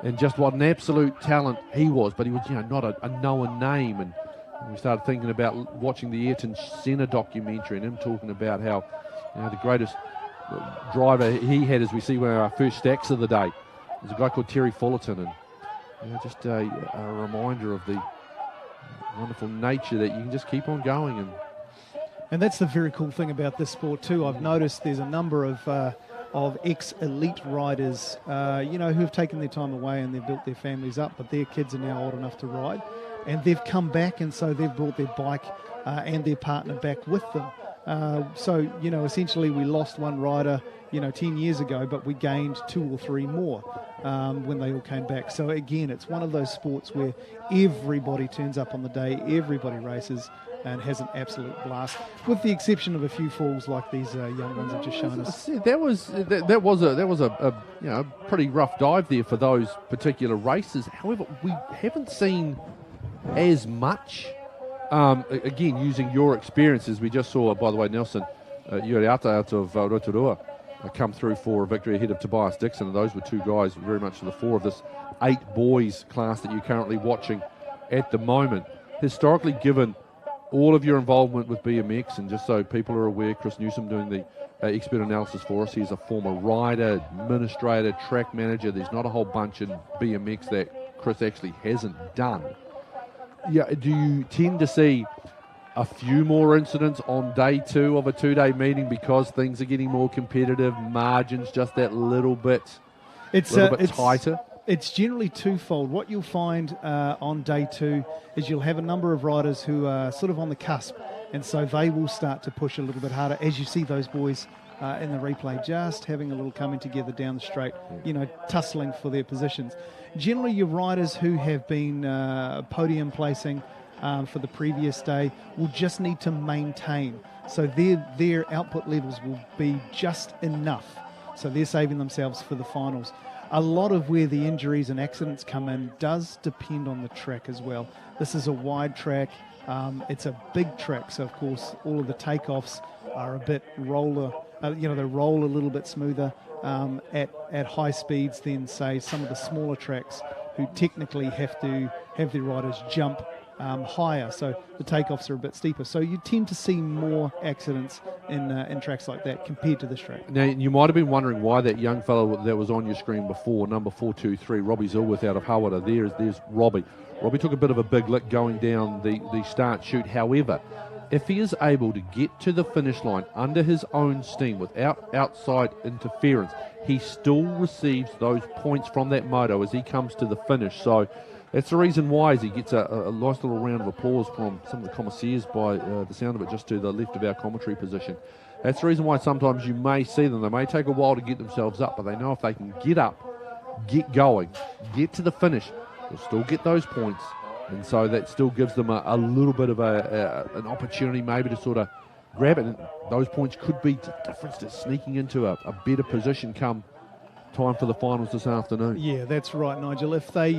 and just what an absolute talent he was, but he was not a known name. And we started thinking about watching the Ayrton Senna documentary and him talking about how the greatest driver he had, as we see one of our first stacks of the day, was a guy called Terry Fullerton, and just a reminder of the wonderful nature that you can just keep on going. And And that's the very cool thing about this sport too. I've noticed there's a number of ex-elite riders, who have taken their time away and they've built their families up, but their kids are now old enough to ride, and they've come back, and so they've brought their bike and their partner back with them. Essentially we lost one rider, 10 years ago, but we gained 2 or 3 more when they all came back. So again, it's one of those sports where everybody turns up on the day, everybody races, and has an absolute blast, with the exception of a few falls like these young ones have just shown us. That was a pretty rough dive there for those particular races. However, we haven't seen as much. Again, using your experiences, we just saw, by the way, Nelson Uriata out of Rotorua come through for a victory ahead of Tobias Dixon, and those were 2 guys very much to the fore of this 8 boys class that you're currently watching at the moment. Historically, given all of your involvement with BMX, and just so people are aware, Chris Newsom doing the expert analysis for us. He's a former rider, administrator, track manager. There's not a whole bunch in BMX that Chris actually hasn't done. Yeah, do you tend to see a few more incidents on day 2 of a 2-day meeting because things are getting more competitive, margins just that little bit tighter? It's generally twofold. What you'll find on day 2 is you'll have a number of riders who are sort of on the cusp, and so they will start to push a little bit harder, as you see those boys in the replay just having a little coming together down the straight, tussling for their positions. Generally, your riders who have been podium placing for the previous day will just need to maintain. So their output levels will be just enough. So they're saving themselves for the finals. A lot of where the injuries and accidents come in does depend on the track as well. This is a wide track. It's a big track, so of course all of the takeoffs are a bit roller. They roll a little bit smoother at high speeds than, say, some of the smaller tracks, who technically have to have their riders jump higher, so the takeoffs are a bit steeper. So you tend to see more accidents in tracks like that compared to this track. Now, you might have been wondering why that young fellow that was on your screen before, number 423, Robbie Zilworth out of Hawara, there's Robbie. Robbie took a bit of a big lick going down the start chute. However, if he is able to get to the finish line under his own steam without outside interference, he still receives those points from that moto as he comes to the finish. So that's the reason why he gets a nice little round of applause from some of the commissaires by the sound of it, just to the left of our commentary position. That's the reason why sometimes you may see them. They may take a while to get themselves up, but they know if they can get up, get going, get to the finish, they'll still get those points. And so that still gives them a little bit of an opportunity maybe to sort of grab it. And those points could be the difference to sneaking into a better position come time for the finals this afternoon. Yeah, that's right, Nigel. If they,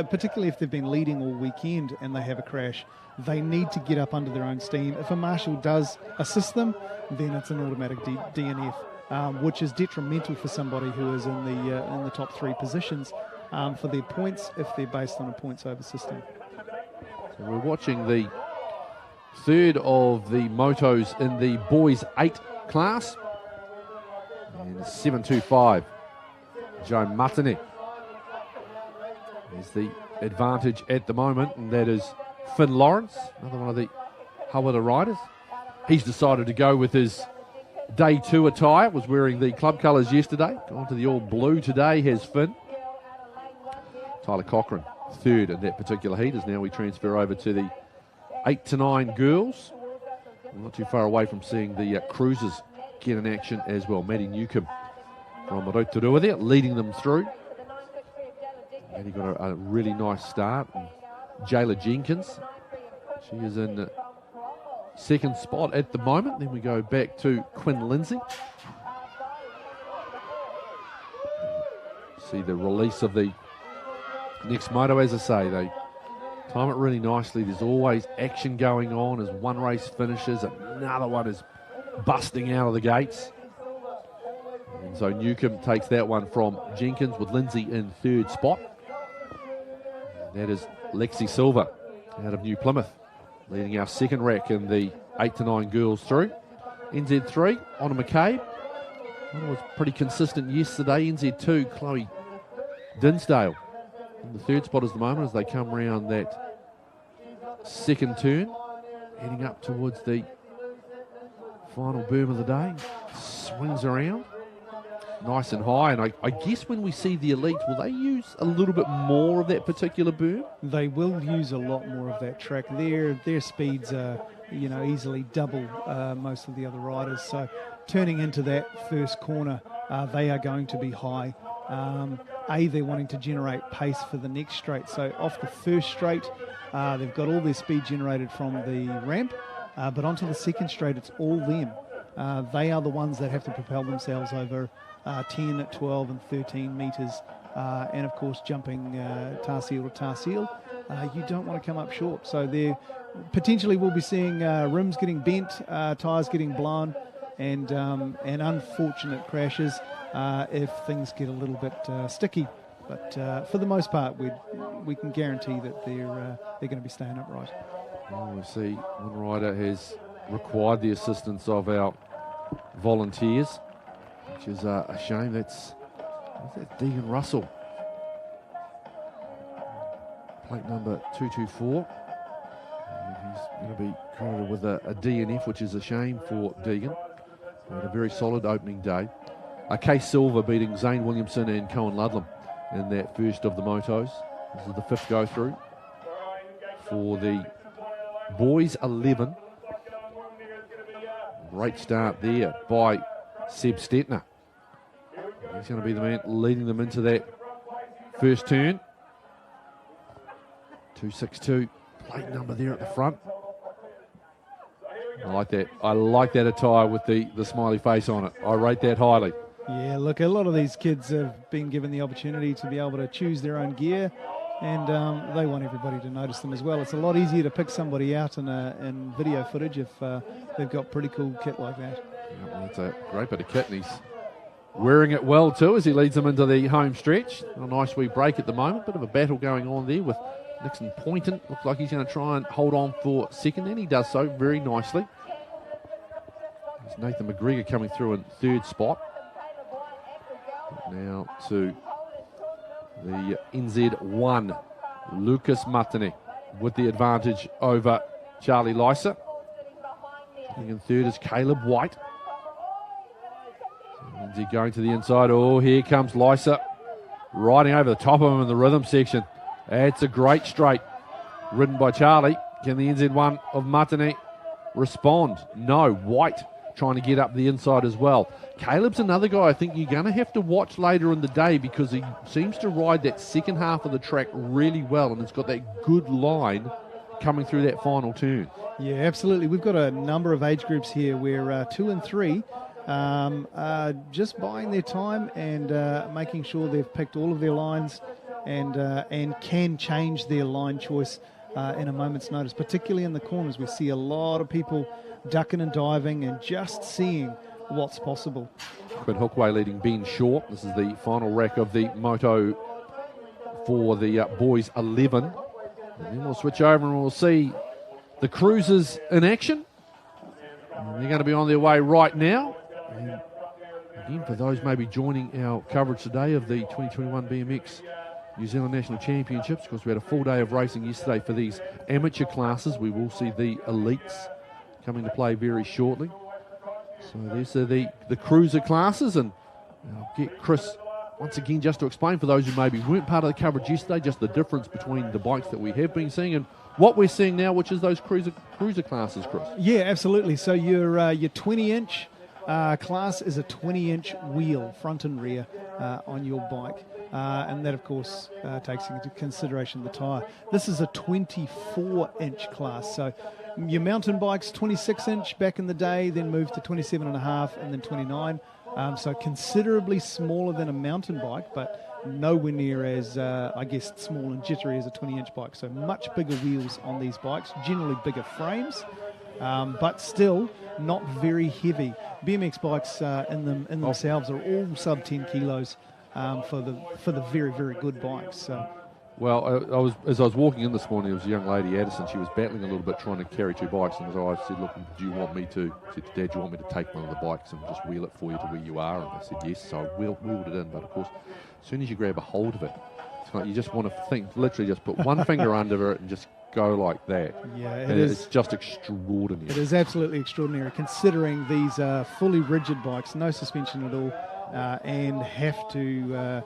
particularly if they've been leading all weekend and they have a crash, they need to get up under their own steam. If a marshal does assist them, then it's an automatic DNF, which is detrimental for somebody who is in the top 3 positions for their points if they're based on a points over system. So we're watching the third of the motos in the boys 8 class. And 725, Joe Matane is the advantage at the moment, and that is Finn Lawrence, another one of the Hawara riders. He's decided to go with his day 2 attire, was wearing the club colours yesterday, gone to the all blue today, has Finn. Tyler Cochran, third in that particular heat, as now we transfer over to the 8 to 9 girls. We're not too far away from seeing the cruisers get in action as well. Maddie Newcomb from Rotorua there, leading them through. Maddie got a really nice start. And Jayla Jenkins, she is in second spot at the moment. Then we go back to Quinn Lindsay. See the release of the next moto. As I say, they time it really nicely. There's always action going on as one race finishes, another one is busting out of the gates. And so Newcomb takes that one from Jenkins, with Lindsay in third spot. And that is Lexi Silva out of New Plymouth, leading our second rack in the 8 to 9 girls through. NZ3, Honor McCabe. Honor was pretty consistent yesterday. NZ2, Chloe Dinsdale in the third spot at the moment as they come round that second turn, heading up towards the Final berm of the day. Swings around. Nice and high. And I guess when we see the elites, will they use a little bit more of that particular berm? They will use a lot more of that track. Their speeds are, easily double most of the other riders. So turning into that first corner, they are going to be high. They're wanting to generate pace for the next straight. So off the first straight, they've got all their speed generated from the ramp, but onto the second straight, it's all them. They are the ones that have to propel themselves over 10, 12 and 13 metres. And, of course, jumping tar-seal to tar-seal, you don't want to come up short. So there potentially we'll be seeing rims getting bent, tyres getting blown, and unfortunate crashes if things get a little bit sticky. But for the most part, we can guarantee that they're going to be staying upright. Well, we see one rider has required the assistance of our volunteers, which is a shame. That's Deegan Russell. Plate number 224. And he's going to be credited with a DNF, which is a shame for Deegan. He had a very solid opening day. Case Silver beating Zane Williamson and Cohen Ludlam in that first of the motos. This is the fifth go through for the boys 11. Great start there by Seb Stetner. He's going to be the man leading them into that first turn. 262, plate number there at the front. I like that. I like that attire with the smiley face on it. I rate that highly. Yeah, look, a lot of these kids have been given the opportunity to be able to choose their own gear, and they want everybody to notice them as well. It's a lot easier to pick somebody out in video footage if they've got pretty cool kit like that. Yeah, well, that's a great bit of kit, and he's wearing it well too as he leads them into the home stretch. A nice wee break at the moment. Bit of a battle going on there with Nixon Poynton. Looks like he's going to try and hold on for second, and he does so very nicely. There's Nathan McGregor coming through in third spot. Now to the NZ1, Lucas Martinet with the advantage over Charlie Lysa. In third is Caleb White. NZ going to the inside. Oh, here comes Lysa, riding over the top of him in the rhythm section. It's a great straight ridden by Charlie. Can the NZ1 of Martinet respond? No. White trying to get up the inside as well. Caleb's another guy I think you're going to have to watch later in the day because he seems to ride that second half of the track really well, and it's got that good line coming through that final turn. Yeah, absolutely. We've got a number of age groups here where 2 and 3 are just buying their time and making sure they've picked all of their lines and can change their line choice in a moment's notice, particularly in the corners. We see a lot of people ducking and diving and just seeing what's possible. Quinn Hookway leading Ben Shaw. This is the final rack of the moto for the boys 11. And then we'll switch over and we'll see the cruisers in action. And they're going to be on their way right now. And again, for those maybe joining our coverage today of the 2021 BMX New Zealand National Championships, because we had a full day of racing yesterday for these amateur classes. We will see the elites coming to play very shortly. So there's the cruiser classes, and I'll get Chris once again just to explain for those who maybe weren't part of the coverage yesterday, just the difference between the bikes that we have been seeing and what we're seeing now, which is those cruiser classes, Chris. Yeah, absolutely. So your 20-inch class is a 20-inch wheel, front and rear, on your bike. And that, of course, takes into consideration the tyre. This is a 24-inch class. So your mountain bikes, 26-inch back in the day, then moved to 27.5 and then 29. So considerably smaller than a mountain bike, but nowhere near as, small and jittery as a 20-inch bike. So much bigger wheels on these bikes, generally bigger frames, but still not very heavy. BMX bikes in themselves are all sub 10 kilos. For the very, very good bikes. So. Well, as I was walking in this morning, there was a young lady, Addison. She was battling a little bit trying to carry two bikes, and so I said, "Look, do you want me to?" I said, "Dad, do you want me to take one of the bikes and just wheel it for you to where you are?" And I said, "Yes." So I wheeled it in, but of course, as soon as you grab a hold of it, it's like you just want to think, literally just put one finger under it and just go like that. Yeah, it's just extraordinary. It is absolutely extraordinary, considering these are fully rigid bikes, no suspension at all, and have to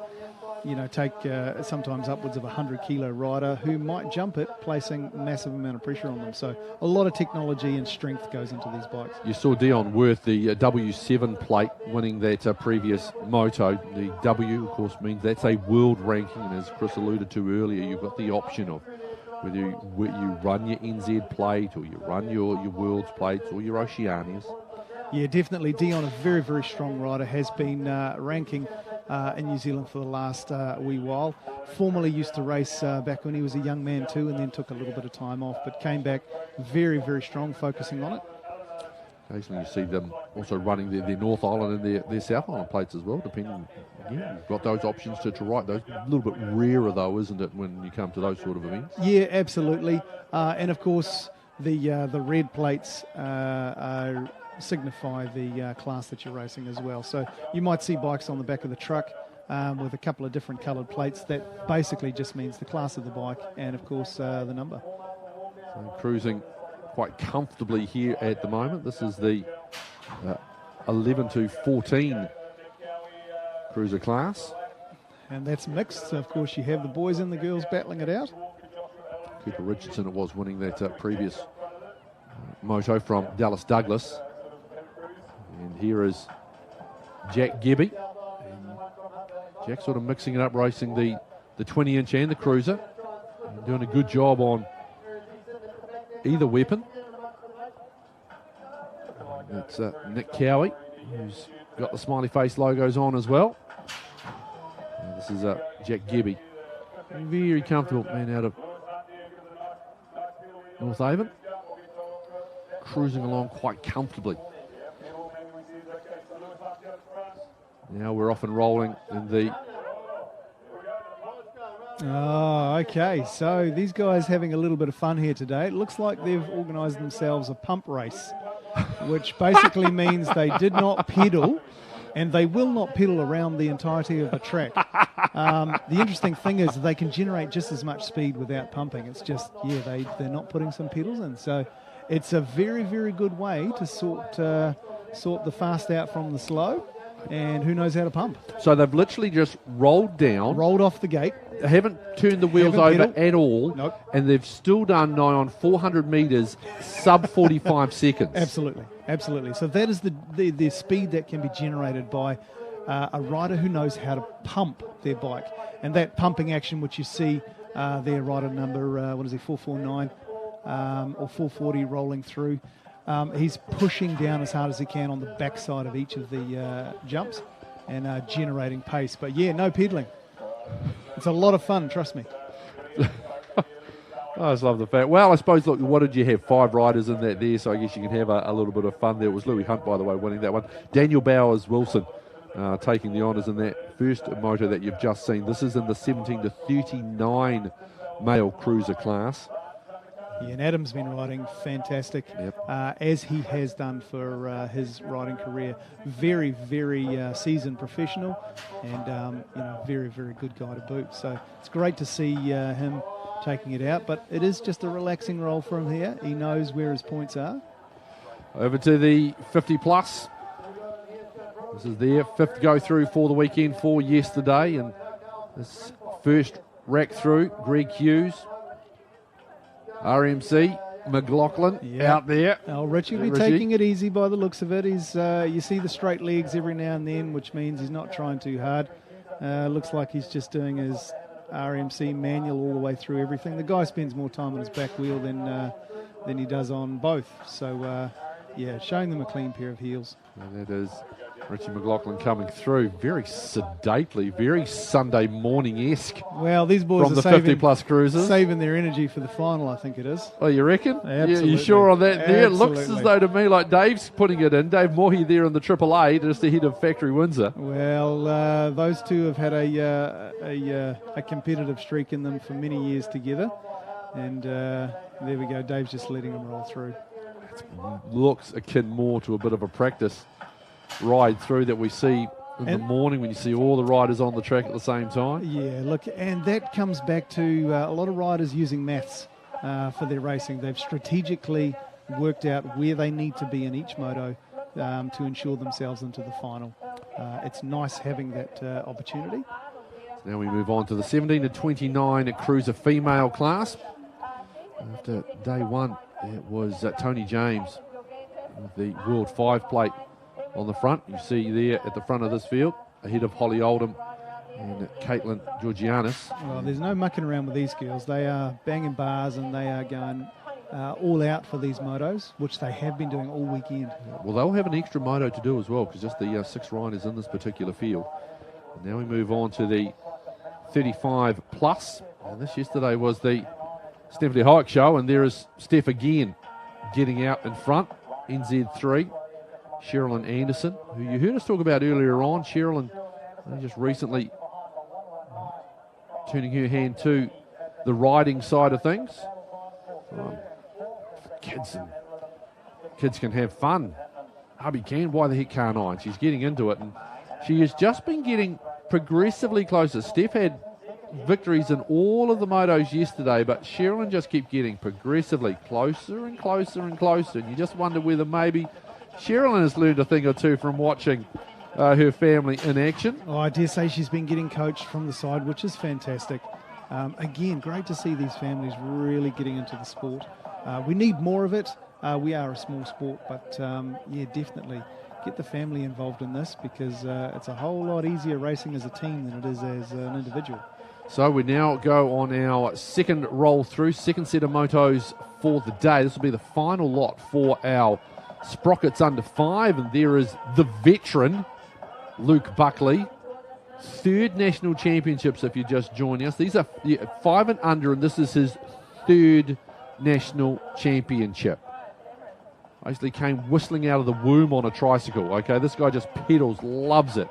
take sometimes upwards of a 100-kilo rider who might jump it, placing massive amount of pressure on them. So a lot of technology and strength goes into these bikes. You saw Dion Worth, the W7 plate, winning that previous moto. The W, of course, means that's a world ranking, and as Chris alluded to earlier, you've got the option of whether you run your NZ plate or you run your world's plates or your Oceanias. Yeah, definitely. Dion, a very, very strong rider, has been ranking in New Zealand for the last wee while. Formerly used to race back when he was a young man too, and then took a little bit of time off, but came back very, very strong, focusing on it. Occasionally you see them also running their North Island and their South Island plates as well, depending. Yeah, you've got those options to ride those. A little bit rarer though, isn't it, when you come to those sort of events? Yeah, absolutely. And of course, the red plates signify the class that you're racing as well. So you might see bikes on the back of the truck with a couple of different coloured plates. That basically just means the class of the bike and, of course, the number. So cruising quite comfortably here at the moment. This is the 11 to 14 cruiser class. And that's mixed. So, of course, you have the boys and the girls battling it out. Cooper Richardson, it was, winning that previous moto from Dallas Douglas. And here is Jack Gebby. And Jack sort of mixing it up, racing the 20-inch and the cruiser. And doing a good job on either weapon. That's Nick Cowie, who's got the smiley face logos on as well. And this is Jack Gebby. Very comfortable man out of North Haven. Cruising along quite comfortably. Now we're off and rolling in the... Oh, okay. So these guys having a little bit of fun here today. It looks like they've organised themselves a pump race, which basically means they did not pedal, and they will not pedal around the entirety of the track. The interesting thing is they can generate just as much speed without pumping. It's just, they're not putting some pedals in. So it's a very, very good way to sort the fast out from the slow, and who knows how to pump. So they've literally just rolled off the gate. Haven't turned the wheels over pedaled at all. Nope. And they've still done nigh on 400 metres, sub 45 seconds. Absolutely. So that is the speed that can be generated by a rider who knows how to pump their bike. And that pumping action, which you see there, rider number, 449 or 440 rolling through. He's pushing down as hard as he can on the backside of each of the jumps and generating pace. But yeah, no pedaling. It's a lot of fun, trust me. I just love the fact. Well, I suppose, look, what did you have? 5 riders in that there, so I guess you can have a little bit of fun there. It was Louis Hunt, by the way, winning that one. Daniel Bowers-Wilson taking the honours in that first moto that you've just seen. This is in the 17 to 39 male cruiser class. Yeah, and Adam's been riding fantastic, as he has done for his riding career. Very, very seasoned professional, and very, very good guy to boot. So it's great to see him taking it out, but it is just a relaxing roll for him here. He knows where his points are. Over to the 50 plus. This is their 5th go through for the weekend for yesterday, and this first rack through, Greg Hughes. RMC, McLaughlin out there. Oh, Richie will be taking it easy by the looks of it. He's, you see the straight legs every now and then, which means he's not trying too hard. Looks like he's just doing his RMC manual all the way through everything. The guy spends more time on his back wheel than he does on both. So, showing them a clean pair of heels. And that is Richie McLaughlin coming through very sedately, very Sunday morning-esque. Well, these boys from are the 50-plus cruisers. Saving their energy for the final, I think it is. Oh, you reckon? Absolutely. Yeah, you sure on that there? It looks Absolutely. as though to me like Dave's putting it in. Dave Mohi there in the AAA, just ahead of Factory Windsor. Well, those two have had a competitive streak in them for many years together. And there we go. Dave's just letting them roll through. It looks akin more to a bit of a practice ride through that we see in the morning when you see all the riders on the track at the same time. Yeah, look, and that comes back to a lot of riders using maths for their racing. They've strategically worked out where they need to be in each moto to ensure themselves into the final. It's nice having that opportunity. Now we move on to the 17 to 29 cruiser female class. After day one, it was Tony James with the World 5 plate on the front. You see there at the front of this field, ahead of Holly Oldham and Caitlin Georgianis. Well, there's no mucking around with these girls. They are banging bars and they are going all out for these motos, which they have been doing all weekend. Well, they'll have an extra moto to do as well, because just the 6 riders in this particular field. And now we move on to the 35 plus. And this yesterday was the Stephanie Hike show, and there is Steph again getting out in front. NZ3, Sherilyn Anderson, who you heard us talk about earlier on. Sherilyn just recently turning her hand to the riding side of things. Kids can have fun. Hubby can, why the heck can't I? And she's getting into it, and she has just been getting progressively closer. Steph had victories in all of the motos yesterday, but Sherilyn just kept getting progressively closer and closer and closer, and you just wonder whether maybe Sherilyn has learned a thing or two from watching her family in action. Oh, I dare say she's been getting coached from the side, which is fantastic. Again, great to see these families really getting into the sport. We need more of it. We are a small sport, but yeah, definitely get the family involved in this, because it's a whole lot easier racing as a team than it is as an individual. So we now go on our second roll through, second set of motos for the day. This will be the final lot for our Sprockets under 5, and there is the veteran, Luke Buckley. Third national championships if you're just joining us. These are 5 and under, and this is his third national championship. Basically came whistling out of the womb on a tricycle. Okay, this guy just pedals, loves it.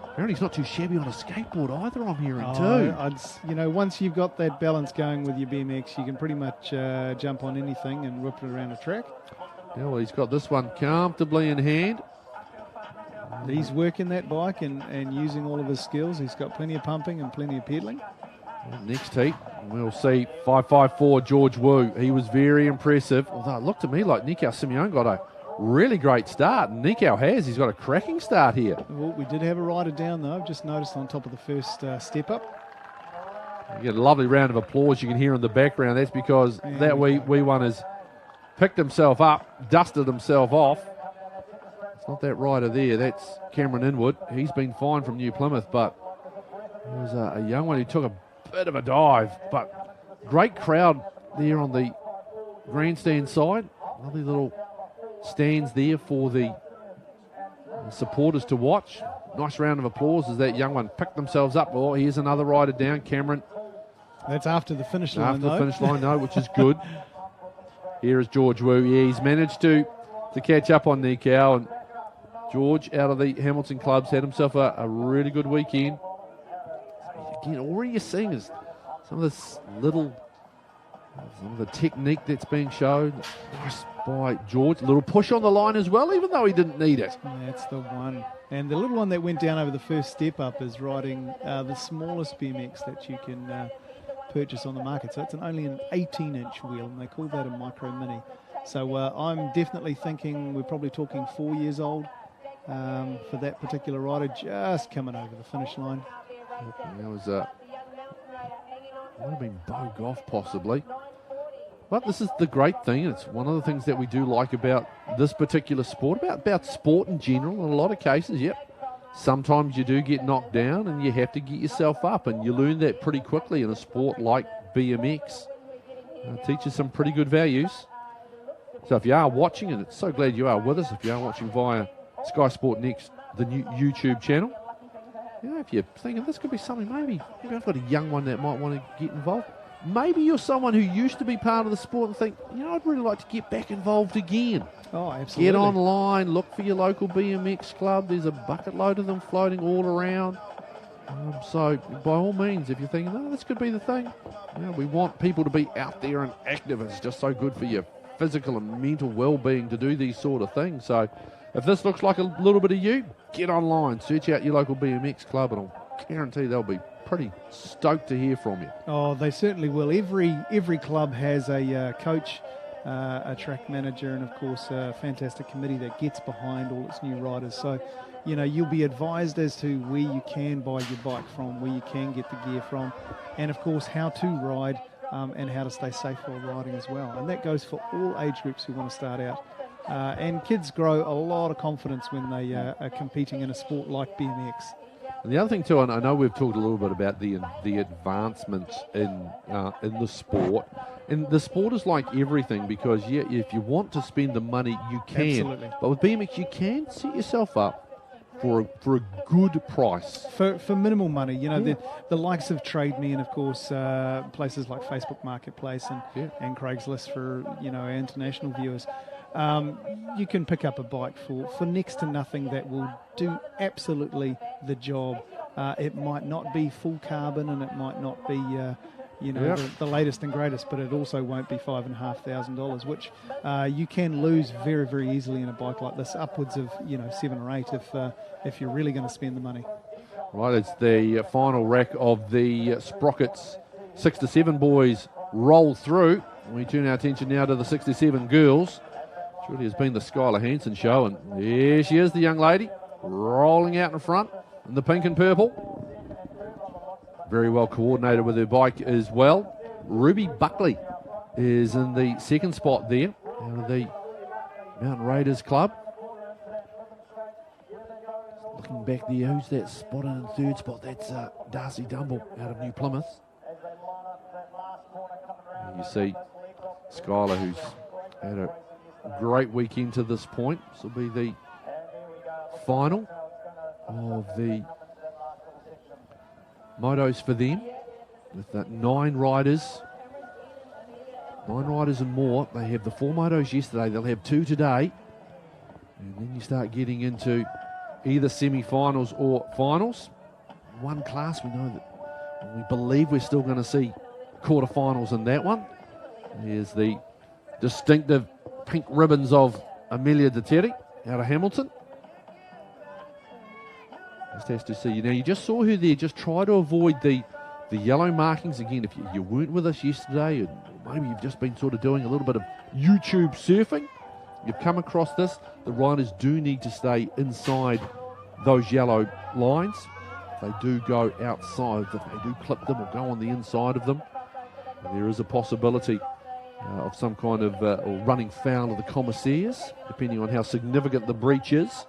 Apparently he's not too shabby on a skateboard either, I'm hearing too. Once you've got that balance going with your BMX, you can pretty much jump on anything and whip it around a track. Yeah, well, he's got this one comfortably in hand. He's working that bike and using all of his skills. He's got plenty of pumping and plenty of pedaling. Next heat, we'll see 554 George Wu. He was very impressive, although it looked to me like Nikau Simeon got a really great start. And Nikau he's got a cracking start here. Well, we did have a rider down, though. I've just noticed on top of the first step up. You get a lovely round of applause you can hear in the background. That's because that wee one has picked himself up, dusted himself off. It's not that rider there. That's Cameron Inwood. He's been fine from New Plymouth, but there was a young one who took a bit of a dive. But great crowd there on the grandstand side. Lovely little stands there for the supporters to watch. Nice round of applause as that young one picked themselves up. Oh, here's another rider down, Cameron. That's after the finish line, After the finish line, no, which is good. Here is George Wu. Yeah, he's managed to catch up on Nikau, and George, out of the Hamilton clubs, had himself a really good weekend. Again, all you're seeing is some of the technique that's being shown. Nice by George. A little push on the line as well, even though he didn't need it. That's the one. And the little one that went down over the first step up is riding the smallest BMX that you can purchase on the market. So it's only an 18-inch wheel, and they call that a micro mini. So I'm definitely thinking we're probably talking 4 years old for that particular rider, just coming over the finish line. That was might have been Bo Goff possibly. But this is the great thing. It's one of the things that we do like about this particular sport, about sport in general. In a lot of cases, sometimes you do get knocked down and you have to get yourself up, and you learn that pretty quickly in a sport like BMX. It teaches some pretty good values. So if you are watching, and it's so glad you are with us, if you are watching via Sky Sport Next, the new YouTube channel, if you're thinking this could be something, maybe I've got a young one that might want to get involved. Maybe you're someone who used to be part of the sport and think, I'd really like to get back involved again. Oh, absolutely. Get online, look for your local BMX club. There's a bucket load of them floating all around. So by all means, if you're thinking, this could be the thing, we want people to be out there and active. It's just so good for your physical and mental well-being to do these sort of things. So if this looks like a little bit of you, get online, search out your local BMX club, and I'll guarantee they'll be pretty stoked to hear from you. Oh, they certainly will. Every club has a coach, a track manager, and of course a fantastic committee that gets behind all its new riders. So, you'll be advised as to where you can buy your bike from, where you can get the gear from, and of course how to ride and how to stay safe while riding as well. And that goes for all age groups who want to start out. And kids grow a lot of confidence when they are competing in a sport like BMX. And the other thing too, and I know we've talked a little bit about the advancements in the sport, and the sport is like everything, because if you want to spend the money, you can. Absolutely. But with BMX, you can set yourself up for a good price for minimal money. The likes of Trade Me, and of course places like Facebook Marketplace and Craigslist for our international viewers. You can pick up a bike for next to nothing that will do absolutely the job. It might not be full carbon, and it might not be the latest and greatest, but it also won't be $5,500, which you can lose very, very easily in a bike like this, upwards of 7 or 8 if you're really going to spend the money. Right, it's the final rack of the Sprockets 6 to 7 boys roll through. We turn our attention now to the 6 to 7 girls. It really has been the Skylar Hansen show, and there she is, the young lady, rolling out in front in the pink and purple. Very well coordinated with her bike as well. Ruby Buckley is in the second spot there, out of the Mountain Raiders club. Looking back there, who's that spotted in third spot? That's Darcy Dumble out of New Plymouth. And you see Skylar, who's had a great weekend to this point. This will be the final of the motos for them, with 9 riders. 9 riders and more. They have the 4 motos yesterday. They'll have 2 today. And then you start getting into either semi-finals or finals. One class, we know that, we believe we're still going to see quarterfinals in that one. There's the distinctive pink ribbons of Amelia De Terry out of Hamilton. Just has to see. Now, you just saw her there. Just try to avoid the yellow markings. Again, if you weren't with us yesterday, and maybe you've just been sort of doing a little bit of YouTube surfing, you've come across this. The riders do need to stay inside those yellow lines. If they do go outside, if they do clip them or go on the inside of them, there is a possibility of some kind of or running foul of the commissaires, depending on how significant the breach is.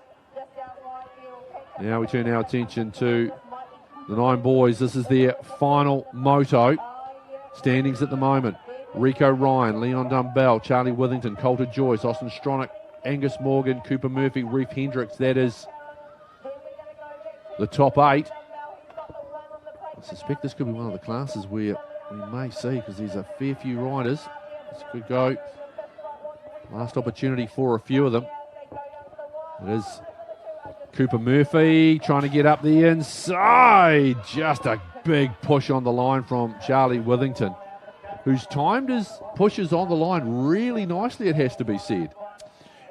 Now we turn our attention to the 9 boys. This is their final moto. Standings at the moment. Rico Ryan, Leon Dumbell, Charlie Withington, Coulter Joyce, Austin Stronach, Angus Morgan, Cooper Murphy, Reef Hendricks. That is the top 8. I suspect this could be one of the classes where we may see, because there's a fair few riders. This could go. Last opportunity for a few of them. It is Cooper Murphy trying to get up the inside. Just a big push on the line from Charlie Withington, who's timed his pushes on the line really nicely, it has to be said.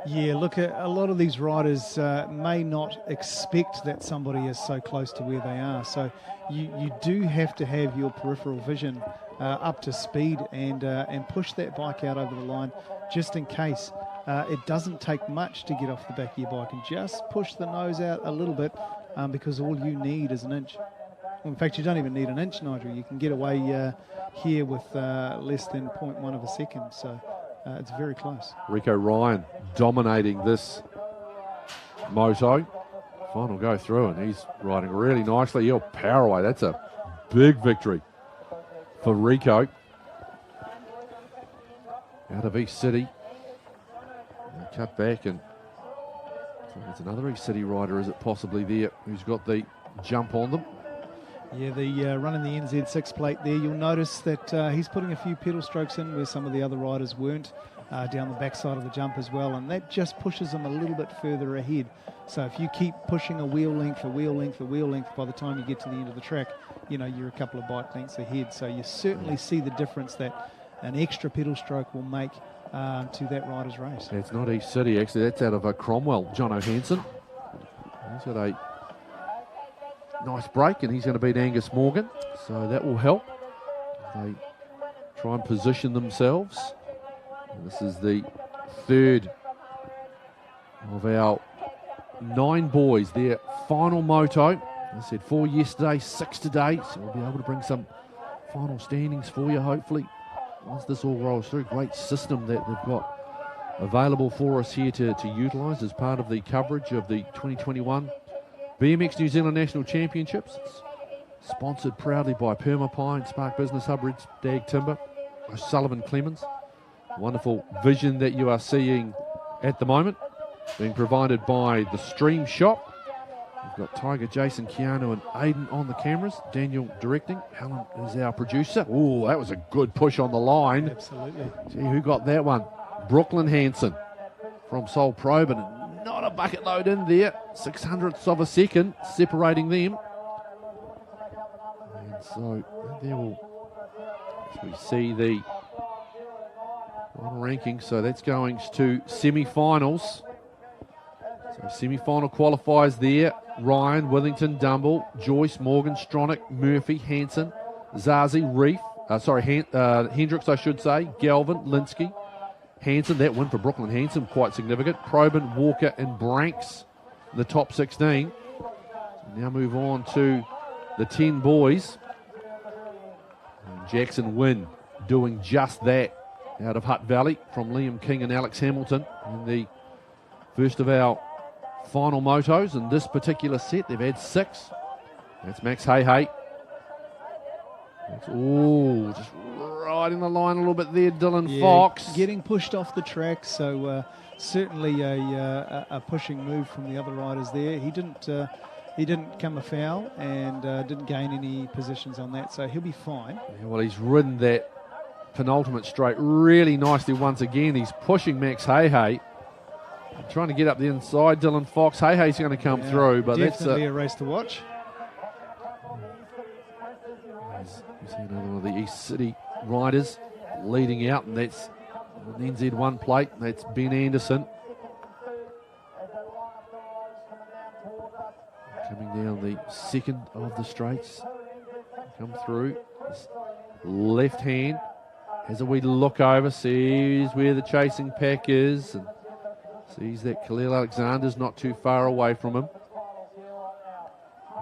Yeah, look, a lot of these riders may not expect that somebody is so close to where they are. So you do have to have your peripheral vision up to speed and push that bike out over the line just in case. It doesn't take much to get off the back of your bike, and just push the nose out a little bit because all you need is an inch. Well, in fact, you don't even need an inch, Nigel. You can get away here with less than 0.1 of a second, so it's very close. Rico Ryan dominating this moto. Final go through, and he's riding really nicely. He'll power away. That's a big victory for Rico. Out of East City. Cut back, and there's another East City rider, is it possibly there, who's got the jump on them? Yeah, the running the NZ6 plate there. You'll notice that he's putting a few pedal strokes in where some of the other riders weren't, down the backside of the jump as well, and that just pushes them a little bit further ahead. So if you keep pushing a wheel length, by the time you get to the end of the track, you're a couple of bike lengths ahead. So you certainly see the difference that an extra pedal stroke will make to that rider's race. It's not East City, actually. That's out of Cromwell, John O'Hanson. He's got a nice break, and he's going to beat Angus Morgan, so that will help. They try and position themselves. And this is the third of our 9 boys, their final moto. As I said, 4 yesterday, 6 today, so we'll be able to bring some final standings for you, hopefully, once this all rolls through. Great system that they've got available for us here to utilise as part of the coverage of the 2021 BMX New Zealand National Championships. It's sponsored proudly by Permapine, Spark Business Hub, Red Stag Timber, O'Sullivan Clemens. Wonderful vision that you are seeing at the moment, being provided by the Stream Shop. We've got Tiger, Jason, Keanu and Aiden on the cameras. Daniel directing. Helen is our producer. Oh, that was a good push on the line. Absolutely. Gee, who got that one? Brooklyn Hanson from Sol Probe, and not a bucket load in there. 600ths of a second separating them. And so there will, as we see the final ranking, so that's going to semi-finals. So semi-final qualifiers there. Ryan, Withington, Dumble, Joyce, Morgan, Stronach, Murphy, Hanson, Zazi, Reef, Hendricks, I should say, Galvin, Linsky, Hanson. That win for Brooklyn Hanson, quite significant. Probin, Walker and Branks in the top 16. So now move on to the 10 boys. And Jackson Wynn doing just that out of Hutt Valley from Liam King and Alex Hamilton in the first of our final motos in this particular set. They've had 6. That's Max Hay. Oh, just riding the line a little bit there, Dylan Fox. Getting pushed off the track, so certainly a pushing move from the other riders there. He didn't come afoul and didn't gain any positions on that, so he'll be fine. Yeah, well, he's ridden that penultimate straight really nicely once again. He's pushing Max Hay. Trying to get up the inside, Dylan Fox. Hay's going to come through, but definitely that's a race to watch. You see another one of the East City riders leading out, and that's an NZ1 plate. That's Ben Anderson. Coming down the second of the straights. Come through. His left hand has a wee look over, sees where the chasing pack is, and sees that Khalil Alexander's not too far away from him.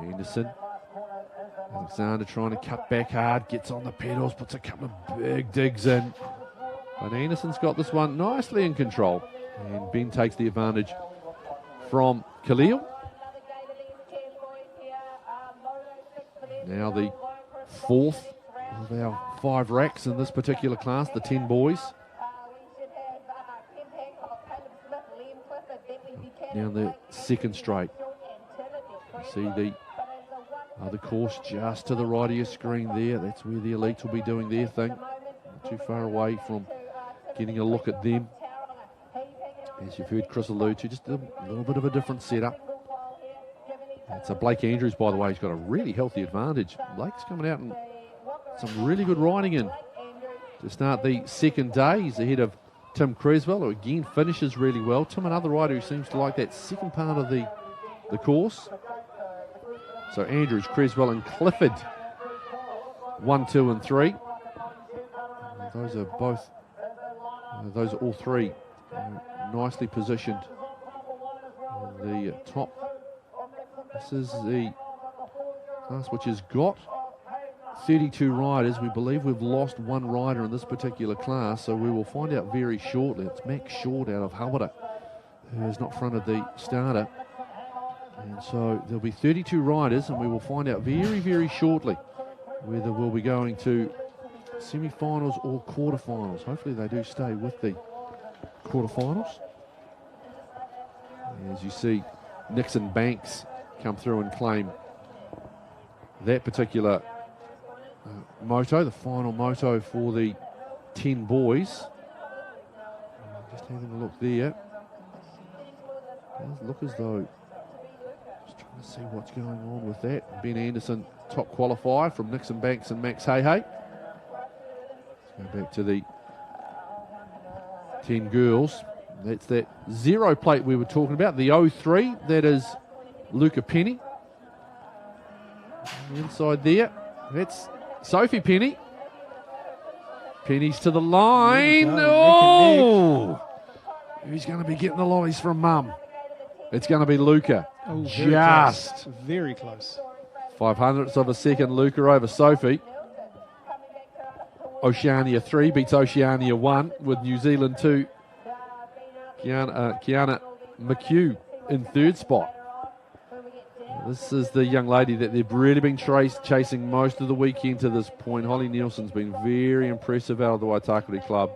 Anderson. Alexander trying to cut back hard, gets on the pedals, puts a couple of big digs in. But Anderson's got this one nicely in control. And Ben takes the advantage from Khalil. Now the 4th of our 5 racks in this particular class, the 10 boys. Down the second straight. You see the other course just to the right of your screen there. That's where the elites will be doing their thing. Not too far away from getting a look at them. As you've heard Chris allude to, just a little bit of a different setup. It's a Blake Andrews, by the way. He's got a really healthy advantage. Blake's coming out and some really good riding in to start the second day. He's ahead of Tim Creswell, who again finishes really well. Tim, another rider who seems to like that second part of the course. So Andrews, Creswell and Clifford, 1, 2 and 3. Those are both, those are all 3 nicely positioned in the top. This is the class which has got 32 riders. We believe we've lost 1 rider in this particular class, so we will find out very shortly. It's Max Short out of Hawera, who has not fronted the starter. And so there'll be 32 riders, and we will find out very, very shortly whether we'll be going to semi-finals or quarterfinals. Hopefully they do stay with the quarterfinals. As you see, Nixon Banks come through and claim that particular moto, the final moto for the 10 boys. Just having a look there. It does look as though, just trying to see what's going on with that. Ben Anderson, top qualifier from Nixon Banks and Max Hay. Go back to the 10 girls. That's that 0 plate we were talking about, the 03. That is Luca Penny. Inside there, that's Sophie Penny. Penny's to the line. Oh! Who's going to be getting the lollies from Mum? It's going to be Luca. Oh, just very close. 500ths of a second, Luca over Sophie. Oceania 3 beats Oceania 1 with New Zealand 2. Kiana McHugh in third spot. This is the young lady that they've really been chasing most of the weekend to this point. Holly Nielsen's been very impressive out of the Waitakere Club.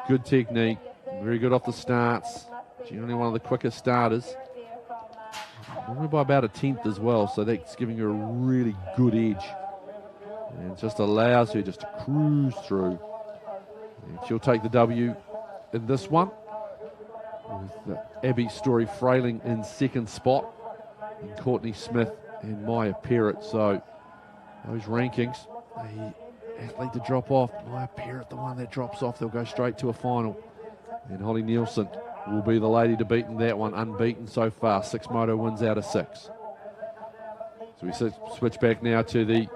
Good technique, very good off the starts. Generally one of the quickest starters. Only by about a 10th as well, so that's giving her a really good edge. And just allows her just to cruise through. And she'll take the W in this one. With Abby Story-Frayling in second spot. And Courtney Smith and Maya Perrott. So those rankings, the athlete to drop off. Maya Perrott, the one that drops off, they'll go straight to a final. And Holly Nielsen will be the lady to beat in that one, unbeaten so far. 6 moto wins out of 6. So we switch back now to the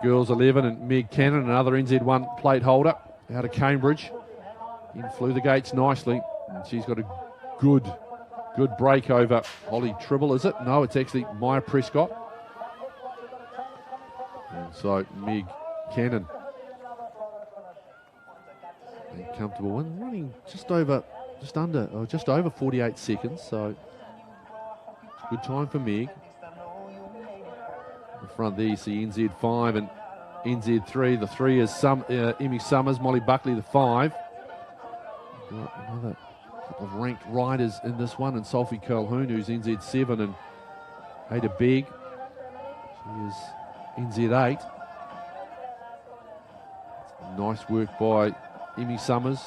girls 11 and Meg Cannon, another NZ1 plate holder out of Cambridge. In flew the gates nicely, and she's got a good break over Holly Tribble, is it? No, it's actually Maya Prescott. And so Meg Cannon, a comfortable win, running just over 48 seconds. So it's a good time for Meg. In the front there you see NZ5 and NZ3. The 3 is Emmy Summers, Molly Buckley the 5. Got another couple of ranked riders in this one, and Sophie Calhoun, who's NZ7, and Ada Begg, she is NZ8. Nice work by Emmy Summers.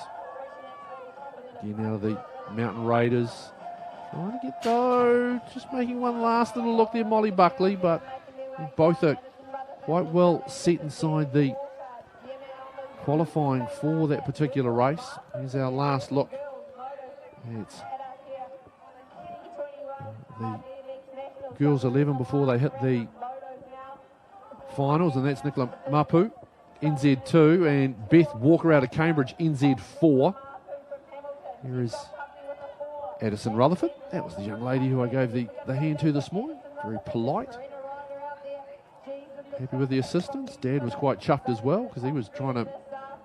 Again, out of the Mountain Raiders. Trying to get though, just making one last little look there, Molly Buckley, but both are quite well set inside the qualifying for that particular race. Here's our last look. It's the girls 11 before they hit the finals, and that's Nicola Mapu, NZ2, and Beth Walker out of Cambridge, NZ4. Here is Addison Rutherford. That was the young lady who I gave the hand to this morning. Very polite. Happy with the assistance. Dad was quite chuffed as well because he was trying to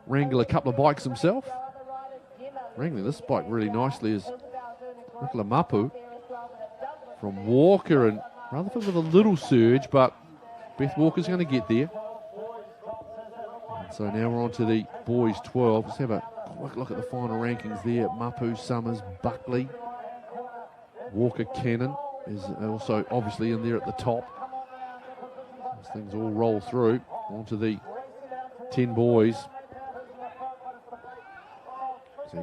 wrangle a couple of bikes himself. Wrangling this bike really nicely is Nicola Mapu from Walker, and Rutherford with a little surge, but Beth Walker's going to get there. And so now we're on to the boys 12. Let's have a quick look at the final rankings there. Mapu, Summers, Buckley, Walker, Cannon is also obviously in there at the top. As things all roll through onto the 10 boys. See,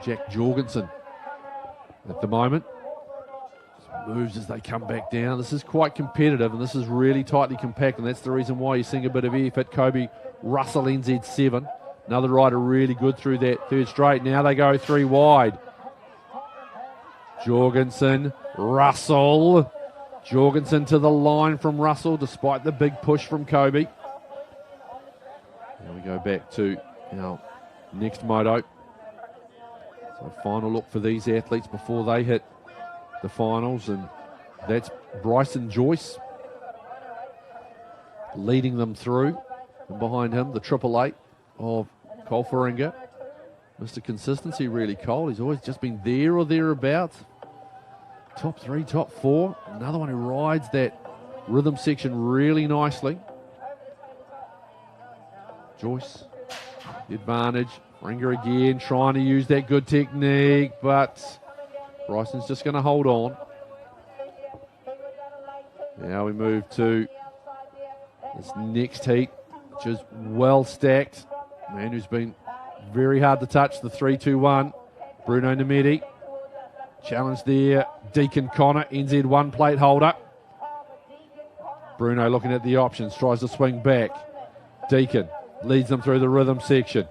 Jack Jorgensen at the moment. Moves as they come back down. This is quite competitive, and this is really tightly compact, and that's the reason why you're seeing a bit of effort. Kobe Russell, NZ7. Another rider really good through that third straight. Now they go 3 wide. Jorgensen, Russell. Jorgensen to the line from Russell, despite the big push from Kobe. Now we go back to our next moto. So final look for these athletes before they hit the finals, and that's Bryson Joyce leading them through, and behind him the 888 of Cole Faringa. Mr. Consistency, really Cole. He's always just been there or thereabouts. Top 3, top 4. Another one who rides that rhythm section really nicely. Joyce, the advantage. Faringa again, trying to use that good technique, but Bryson's just going to hold on. Now we move to this next heat, which is well stacked. Man who's been very hard to touch, the 3-2-1, Bruno Nemedi. Challenge there, Deacon Connor, NZ1 plate holder. Bruno looking at the options, tries to swing back. Deacon leads them through the rhythm section.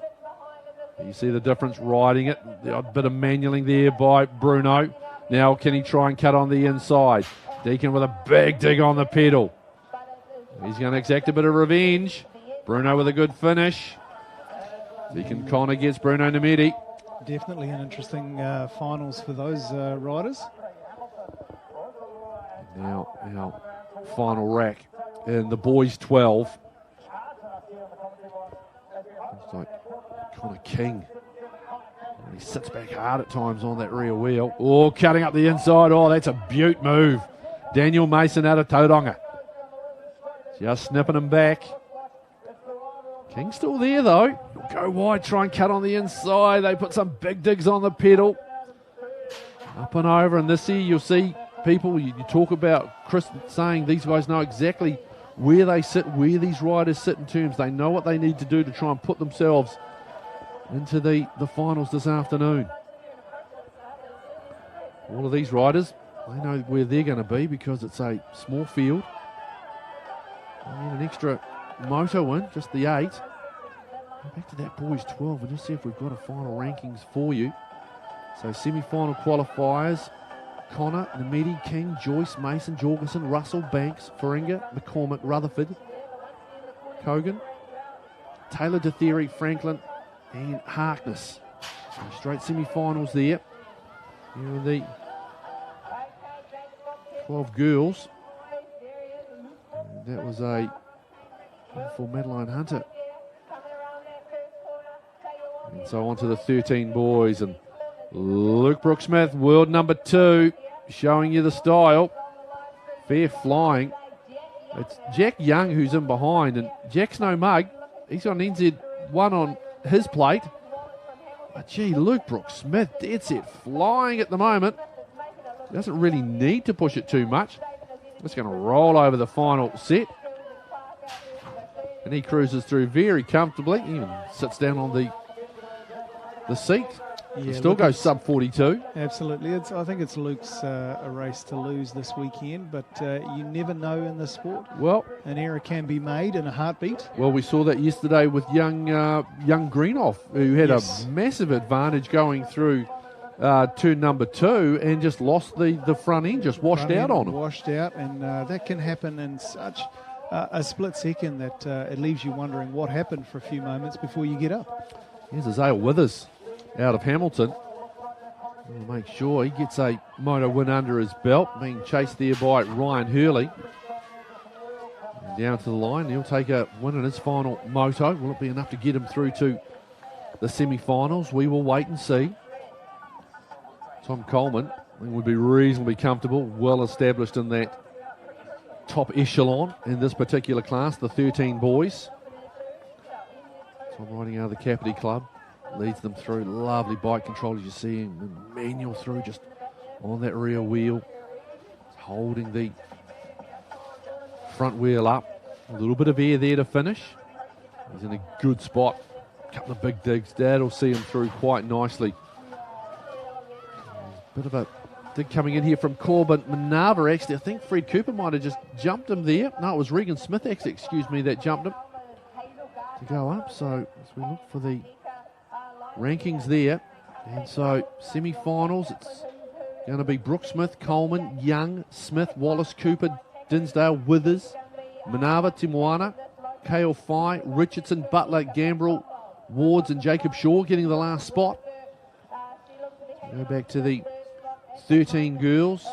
You see the difference riding it. A bit of manualing there by Bruno. Now can he try and cut on the inside? Deacon with a big dig on the pedal. He's going to exact a bit of revenge. Bruno with a good finish. Deacon Connor gets Bruno Nemedi. Definitely an interesting finals for those riders. Now our final rack in the boys 12. Looks like Connor King. He sits back hard at times on that rear wheel. Oh, cutting up the inside. Oh, that's a beaut move. Daniel Mason out of Tauranga. Just snipping him back. King's still there though. Go wide, try and cut on the inside. They put some big digs on the pedal. Up and over, and this year you'll see people, you talk about Chris saying these guys know exactly where they sit, where these riders sit in terms. They know what they need to do to try and put themselves into the finals this afternoon. All of these riders, they know where they're going to be because it's a small field. They need an extra moto in, just the 8. Back to that boys 12 and just see if we've got a final rankings for you. So semi-final qualifiers: Connor, Nemedi, King, Joyce, Mason, Jorgensen, Russell, Banks, Faringa, McCormick, Rutherford, Kogan, Taylor, DeTheory, Franklin, and Harkness. So straight semi-finals there. Here are the 12 girls. And that was a for Madeline Hunter. And so on to the 13 boys, and Luke Brooksmith, world number 2, showing you the style. Fair flying. It's Jack Young who's in behind, and Jack's no mug. He's got an NZ1 on his plate. But gee, Luke Brooksmith, dead set flying at the moment. Doesn't really need to push it too much. Just going to roll over the final set. And he cruises through very comfortably. He even sits down on the seat. Yeah, he still goes sub 42. Absolutely. I think it's Luke's a race to lose this weekend, but you never know in this sport. Well, an error can be made in a heartbeat. Well, we saw that yesterday with young Greenoff, who had a massive advantage going through turn number 2 and just lost the front end, just washed out on him. Washed out, and that can happen in such a split second that it leaves you wondering what happened for a few moments before you get up. Here's Azale Withers out of Hamilton. We'll make sure he gets a moto win under his belt, being chased there by Ryan Hurley. And down to the line, he'll take a win in his final moto. Will it be enough to get him through to the semi-finals? We will wait and see. Tom Coleman, I think, would be reasonably comfortable, well established in that top echelon in this particular class, the 13 boys. Tom riding out of the Kapiti Club, leads them through. Lovely bike control as you see him, and manual through just on that rear wheel, holding the front wheel up. A little bit of air there to finish. He's in a good spot. A couple of big digs. That'll see him through quite nicely. Bit of a dig coming in here from Corbin Manava, actually. I think Fred Cooper might have just jumped him there. No, it was Regan Smith, actually, that jumped him to go up. So as we look for the rankings there, and so semi-finals, it's going to be Brooksmith, Coleman, Young, Smith, Wallace, Cooper, Dinsdale, Withers, Manava, Timoana, Kale Fye, Richardson, Butler, Gambrel, Wards, and Jacob Shaw getting the last spot. Go back to the 13 girls.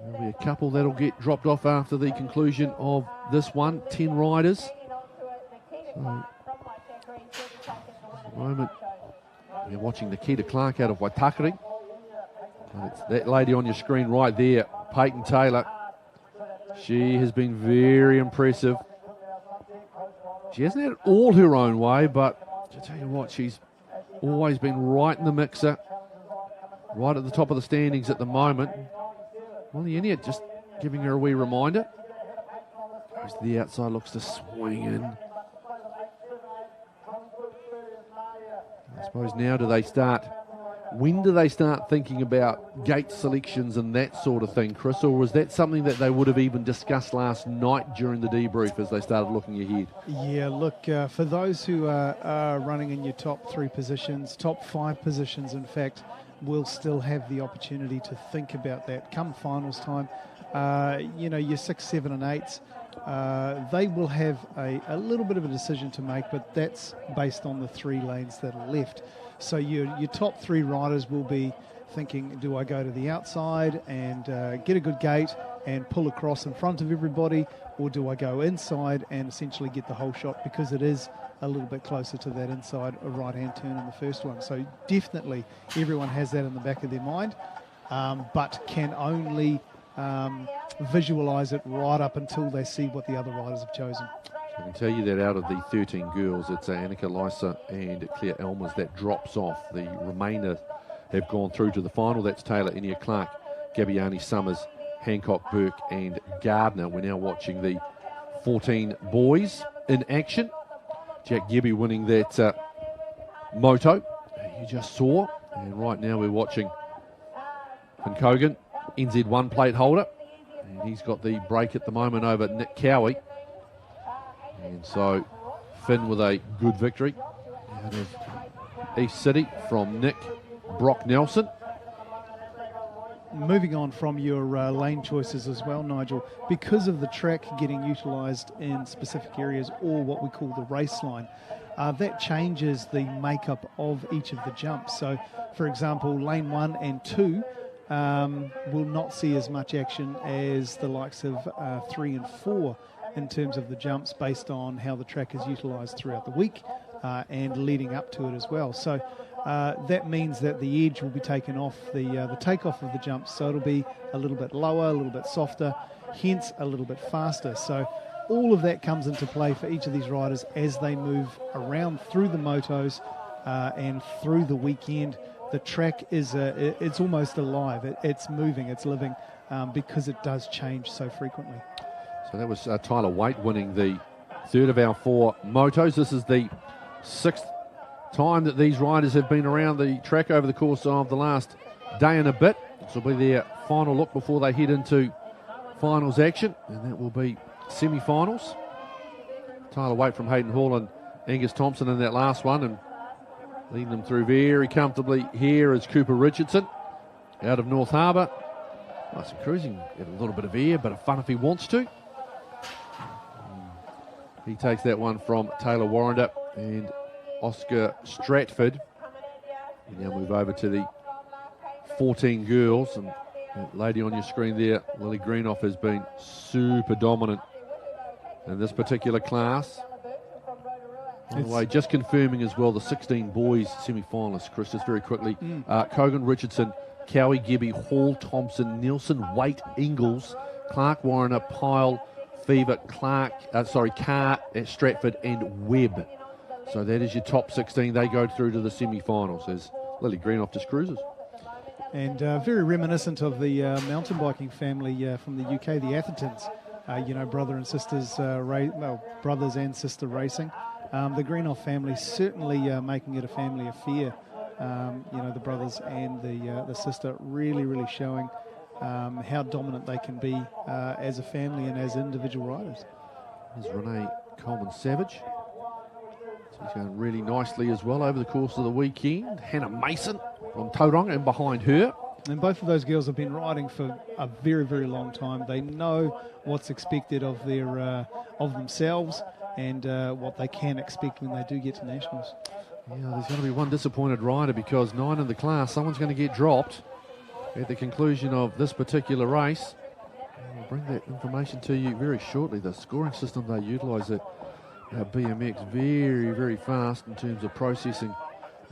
There'll be a couple that'll get dropped off after the conclusion of this one. 10 riders. So, at the moment, you're watching Nikita Clark out of Waitakere. And it's that lady on your screen right there, Peyton Taylor. She has been very impressive. She hasn't had it all her own way, but to tell you what, she's always been right in the mixer, right at the top of the standings at the moment. Molly Elliott just giving her a wee reminder. Goes to the outside, looks to swing in. I suppose now do they start When do they start thinking about gate selections and that sort of thing, Chris? Or was that something that they would have even discussed last night during the debrief as they started looking ahead? Yeah, look, for those who are running in your top 3 positions, top 5 positions, in fact, will still have the opportunity to think about that come finals time. Your 6, 7 and 8s, they will have a little bit of a decision to make, but that's based on the 3 lanes that are left. So your top 3 riders will be thinking, do I go to the outside and get a good gate and pull across in front of everybody, or do I go inside and essentially get the whole shot, because it is a little bit closer to that inside a right-hand turn in the first one. So definitely everyone has that in the back of their mind, but can only visualise it right up until they see what the other riders have chosen. I can tell you that out of the 13 girls, it's Annika Lysa and Claire Elmers that drops off. The remainder have gone through to the final. That's Taylor Enia Clark, Gabbiani Summers, Hancock Burke and Gardner. We're now watching the 14 boys in action. Jack Gebby winning that moto you just saw. And right now we're watching Finn Cogan, NZ1 plate holder. And he's got the break at the moment over Nick Cowie. And so Finn with a good victory out of East City from Nick Brock Nelson. Moving on from your lane choices as well, Nigel, because of the track getting utilised in specific areas, or what we call the race line, that changes the makeup of each of the jumps. So, for example, lane 1 and 2 will not see as much action as the likes of 3 and 4 in terms of the jumps, based on how the track is utilised throughout the week and leading up to it as well. So that means that the edge will be taken off the takeoff of the jumps, so it'll be a little bit lower, a little bit softer, hence a little bit faster. So all of that comes into play for each of these riders as they move around through the motos and through the weekend. The track is it's almost alive. It's moving, it's living, because it does change so frequently. So that was Tyler Waite winning the 3rd of our 4 motos. This is the 6th time that these riders have been around the track over the course of the last day and a bit. This will be their final look before they head into finals action, and that will be semi-finals. Tyler Waite from Hayden Hall and Angus Thompson in that last one, and leading them through very comfortably here is Cooper Richardson out of North Harbour. Nice and cruising, get a little bit of air, but of fun if he wants to. He takes that one from Taylor Warrender and Oscar Stratford. We now move over to the 14 girls, and that lady on your screen there, Lily Greenoff, has been super dominant in this particular class. By the way, just confirming as well the 16 boys semi-finalists, Chris, just very quickly. Cogan, Richardson, Cowie, Gebby, Hall, Thompson, Nielsen, Waite, Ingalls, Clark, Warriner, Pyle, Fever, Carr, Stratford and Webb. So that is your top 16. They go through to the semi-finals as Lily Greenoff just cruises. And very reminiscent of the mountain biking family from the UK, the Athertons. Brother and sisters, brothers and sister racing. The Greenoff family certainly making it a family affair. The brothers and the sister really, really showing how dominant they can be as a family and as individual riders. There's Renee Coleman-Savage. She's going really nicely as well over the course of the weekend. Hannah Mason from Tauranga and behind her. And both of those girls have been riding for a very, very long time. They know what's expected of of themselves and what they can expect when they do get to nationals. Yeah, there's going to be one disappointed rider because 9 in the class, someone's going to get dropped at the conclusion of this particular race. And we'll bring that information to you very shortly. The scoring system they utilise at BMX very, very fast in terms of processing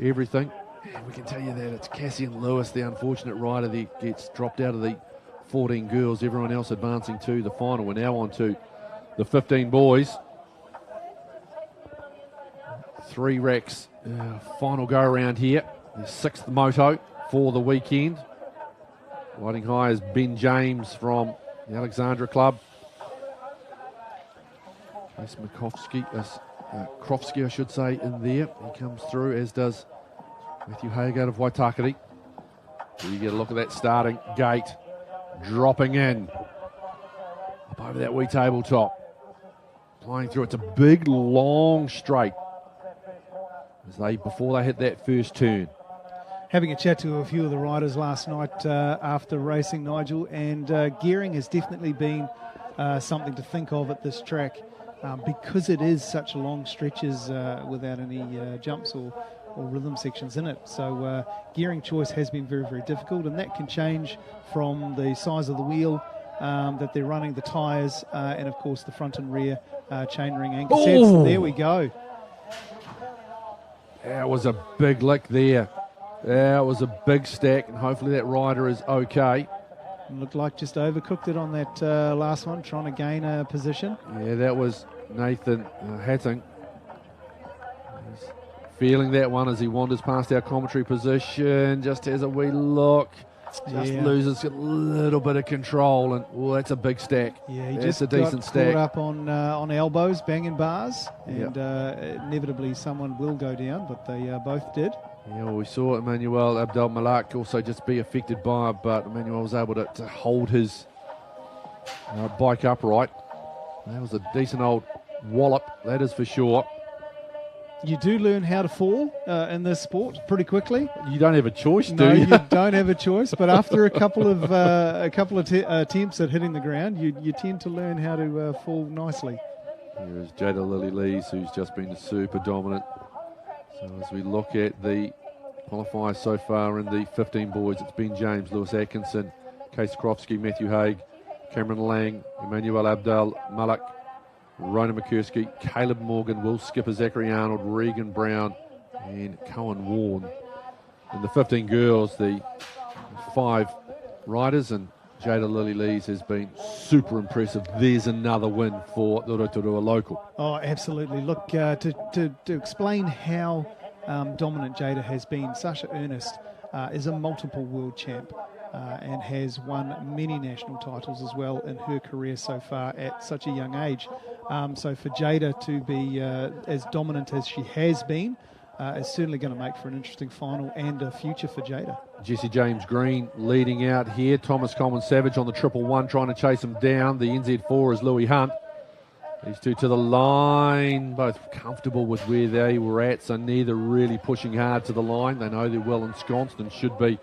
everything. And we can tell you that it's Cassian Lewis, the unfortunate rider that gets dropped out of the 14 girls, everyone else advancing to the final. We're now on to the 15 boys. 3 racks, final go around here. The 6th moto for the weekend. Riding high is Ben James from the Alexandra Club. Jason Krofsky, I should say, in there. He comes through, as does Matthew Haygard of Waitakere. You get a look at that starting gate, dropping in up over that wee tabletop, flying through. It's a big, long straight before they hit that first turn. Having a chat to a few of the riders last night after racing, Nigel, and gearing has definitely been something to think of at this track because it is such long stretches without any jumps or rhythm sections in it. So gearing choice has been very, very difficult, and that can change from the size of the wheel that they're running, the tyres, and of course the front and rear chainring anchor sets. There we go. That was a big lick there. That was a big stack, and hopefully that rider is okay. Looked like just overcooked it on that last one, trying to gain a position. Yeah, that was Nathan Hatting. He's feeling that one as he wanders past our commentary position, just has a wee look, just loses a little bit of control, and that's a big stack. Yeah, he that's just a decent stack. Caught up on elbows, banging bars, and inevitably someone will go down, but they both did. Yeah, well, we saw Emmanuel Abdel Malak also just be affected by it, but Emmanuel was able to hold his bike upright. That was a decent old wallop, that is for sure. You do learn how to fall in this sport pretty quickly. You don't have a choice, do no, you? you don't have a choice. But after a couple of attempts at hitting the ground, you tend to learn how to fall nicely. Here is Jada Lily-Lees, who's just been super dominant. So as we look at the qualifiers so far in the 15 boys, it's Ben James, Lewis Atkinson, Case Krofsky, Matthew Haig, Cameron Lang, Emmanuel Abdel Malak, Rona McKursky, Caleb Morgan, Will Skipper, Zachary Arnold, Regan Brown, and Cohen Warren. In the 15 girls, the 5 riders, and Jada Lily-Lees has been super impressive. There's another win for the Rotorua local. Oh, absolutely. Look, to explain how dominant Jada has been, Sasha Ernest is a multiple world champ and has won many national titles as well in her career so far at such a young age. So for Jada to be as dominant as she has been is certainly going to make for an interesting final and a future for Jada. Jesse James Green leading out here. Thomas Coleman Savage on the 111 trying to chase him down. The NZ4 is Louis Hunt. These two to the line, both comfortable with where they were at, so neither really pushing hard to the line. They know they're well ensconced and should be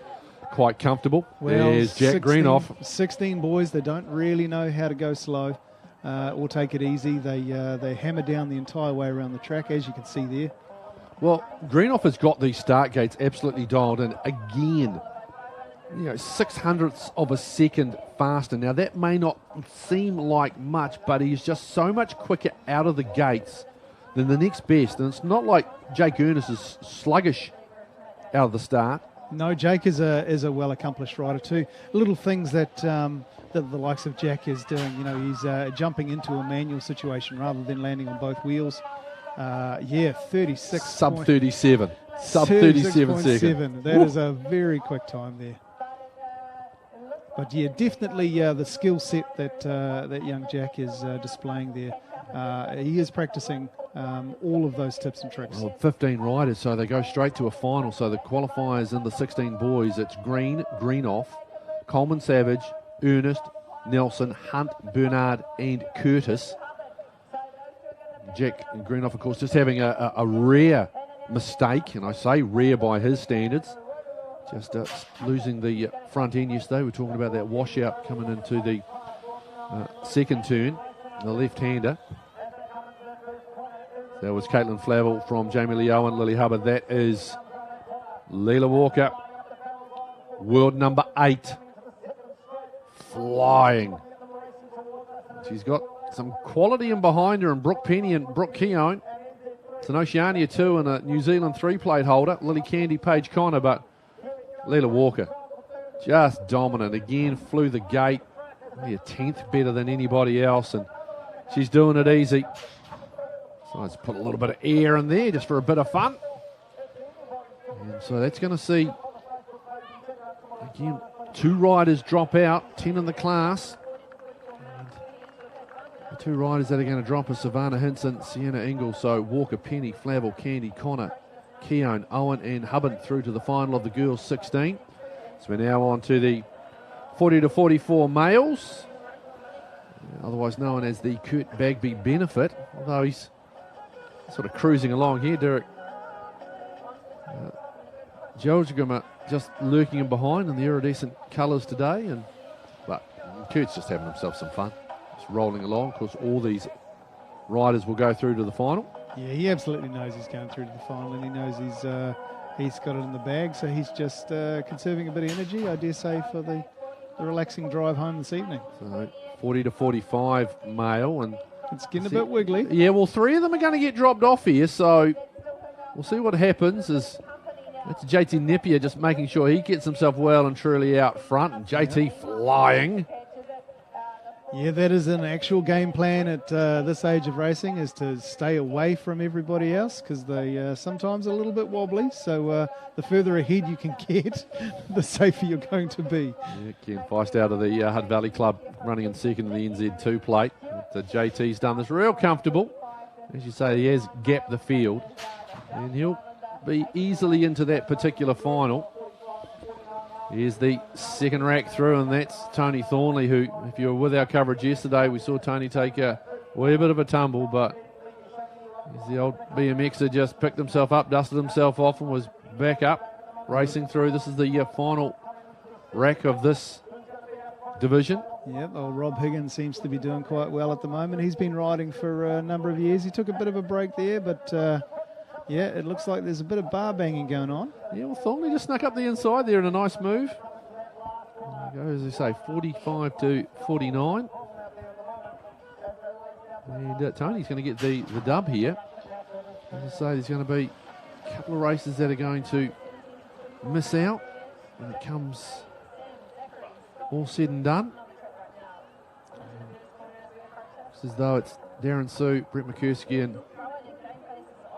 quite comfortable. Well, there's Jack Greenoff. 16 boys that don't really know how to go slow or take it easy. They hammer down the entire way around the track, as you can see there. Well, Greenoff has got these start gates absolutely dialed in again. 600ths of a second faster. Now, that may not seem like much, but he's just so much quicker out of the gates than the next best. And it's not like Jake Ernest is sluggish out of the start. No, Jake is a well-accomplished rider too. Little things that the likes of Jack is doing. He's jumping into a manual situation rather than landing on both wheels. 36. Sub 37. Sub 37 seconds. That is a very quick time there. But yeah, definitely the skill set that young Jack is displaying there. He is practicing all of those tips and tricks. Well, 15 riders, so they go straight to a final. So the qualifiers in the 16 boys, it's Greenoff, Coleman Savage, Ernest, Nelson, Hunt, Bernard, and Curtis. Jack Greenoff, of course, just having a rare mistake, and I say rare by his standards. Just losing the front end yesterday. We're talking about that washout coming into the second turn, the left-hander. That was Caitlin Flavel from Jamie Lee Owen, Lily Hubbard. That is Leela Walker, world number 8, flying. She's got some quality in behind her, and Brooke Penny and Brooke Keown. It's an Oceania 2 and a New Zealand 3-plate holder, Lily Candy, Paige Connor, but Leela Walker, just dominant. Again, flew the gate, maybe a 10th better than anybody else, and she's doing it easy. So let's put a little bit of air in there just for a bit of fun. And so that's going to see, again, 2 riders drop out, 10 in the class. And the 2 riders that are going to drop are Savannah Hinson, Sienna Ingalls. So Walker, Penny, Flavel, Candy, Connor, Keown, Owen and Hubbard through to the final of the girls 16. So we're now on to the 40 to 44 males, otherwise known as the Kurt Bagby benefit, although he's sort of cruising along here, Derek. Georgium just lurking in behind in the iridescent colours today, but Kurt's just having himself some fun, just rolling along. Of course, all these riders will go through to the final. Yeah, he absolutely knows he's going through to the final, and he knows he's got it in the bag, so he's just conserving a bit of energy, I dare say, for the relaxing drive home this evening. So 40 to 45 male, and it's getting a bit wiggly. Yeah, well, 3 of them are going to get dropped off here, so we'll see what happens. That's JT Napier just making sure he gets himself well and truly out front, and JT flying. Yeah, that is an actual game plan at this age of racing, is to stay away from everybody else, because they sometimes are a little bit wobbly. So the further ahead you can get, the safer you're going to be. Yeah, Ken Feist out of the Hutt Valley Club running in second in the NZ2 plate. But, JT's done this real comfortable. As you say, he has gapped the field, and he'll be easily into that particular final. Here's the second rack through, and that's Tony Thornley, who, if you were with our coverage yesterday, we saw Tony take a wee bit of a tumble, but the old BMXer just picked himself up, dusted himself off, and was back up, racing through. This is the final rack of this division. Yep, old Rob Higgins seems to be doing quite well at the moment. He's been riding for a number of years. He took a bit of a break there, but yeah, it looks like there's a bit of bar banging going on. Yeah, well, Thornley just snuck up the inside there in a nice move. There we go, as they say, 45 to 49. And Tony's going to get the dub here. As I say, there's going to be a couple of races that are going to miss out when it comes all said and done. It's as though it's Darren Sue, Brett McCursky and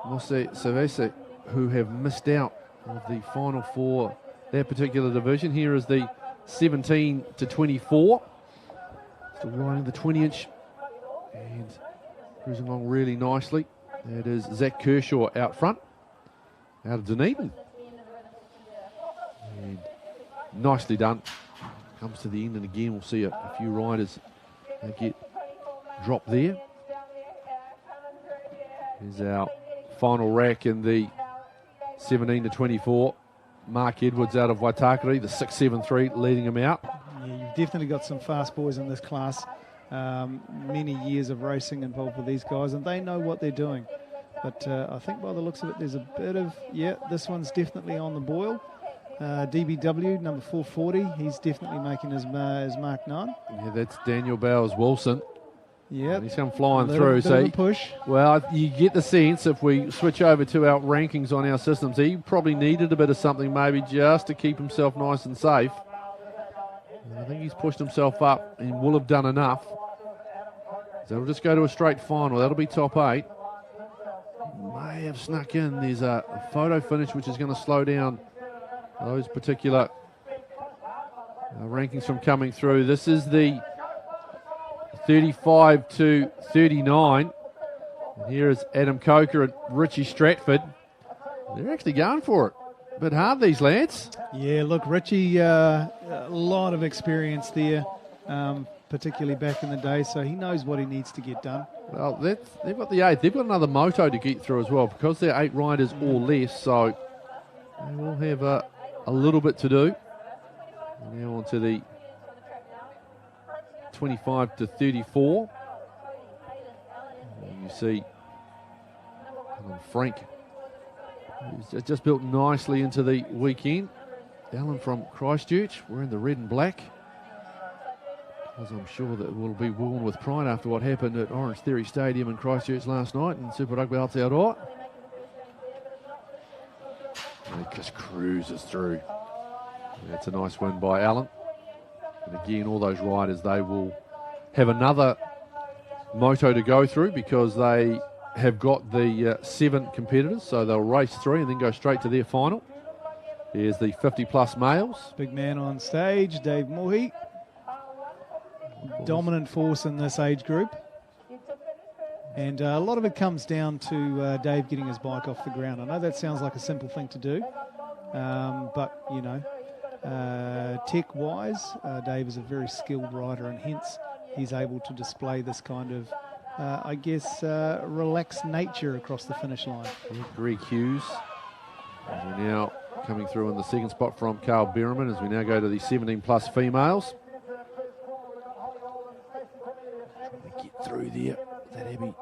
Mosse Savese who have missed out of the final for that particular division. Here is the 17 to 24. Still riding the 20-inch and cruising along really nicely. That is Zach Kershaw out front, out of Dunedin. And nicely done. Comes to the end, and again we'll see a few riders get dropped there. Here's our final rack in the 17 to 24. Mark Edwards out of Waitakere, the 673 leading him out. Yeah, you've definitely got some fast boys in this class. Many years of racing involved with these guys, and they know what they're doing. But I think by the looks of it, there's a bit of, this one's definitely on the boil. DBW, number 440, he's definitely making his mark known. Yeah, that's Daniel Bowers-Wilson. Yeah, he's come flying through. So, push. Well, you get the sense if we switch over to our rankings on our systems, he probably needed a bit of something maybe just to keep himself nice and safe. I think he's pushed himself up and will have done enough. So we'll just go to a straight final. That'll be top 8. May have snuck in. There's a photo finish which is going to slow down those particular rankings from coming through. This is the 35 to 39. And here is Adam Coker and Richie Stratford. They're actually going for it. A bit hard, these lads. Yeah, look, Richie, a lot of experience there, particularly back in the day, so he knows what he needs to get done. Well, they've got the 8th. They've got another moto to get through as well, because they're 8 riders or less, so they will have a little bit to do. Now on to the 25 to 34. And you see Frank, who's just built nicely into the weekend. Alan from Christchurch, wearing the red and black, as I'm sure that will be worn with pride after what happened at Orange Theory Stadium in Christchurch last night in Super Rugby Aotearoa. And he just cruises through. That's a nice win by Alan. And again, all those riders, they will have another moto to go through, because they have got the 7 competitors, so they'll race 3 and then go straight to their final. Here's the 50-plus males. Big man on stage, Dave Mohi. Dominant force in this age group. And a lot of it comes down to Dave getting his bike off the ground. I know that sounds like a simple thing to do, but, you know, tech-wise. Dave is a very skilled rider, and hence he's able to display this kind of, relaxed nature across the finish line. Greg Hughes, as we now coming through in the second spot from Carl Berriman, as we now go to the 17-plus females. Trying to get through there. That Abby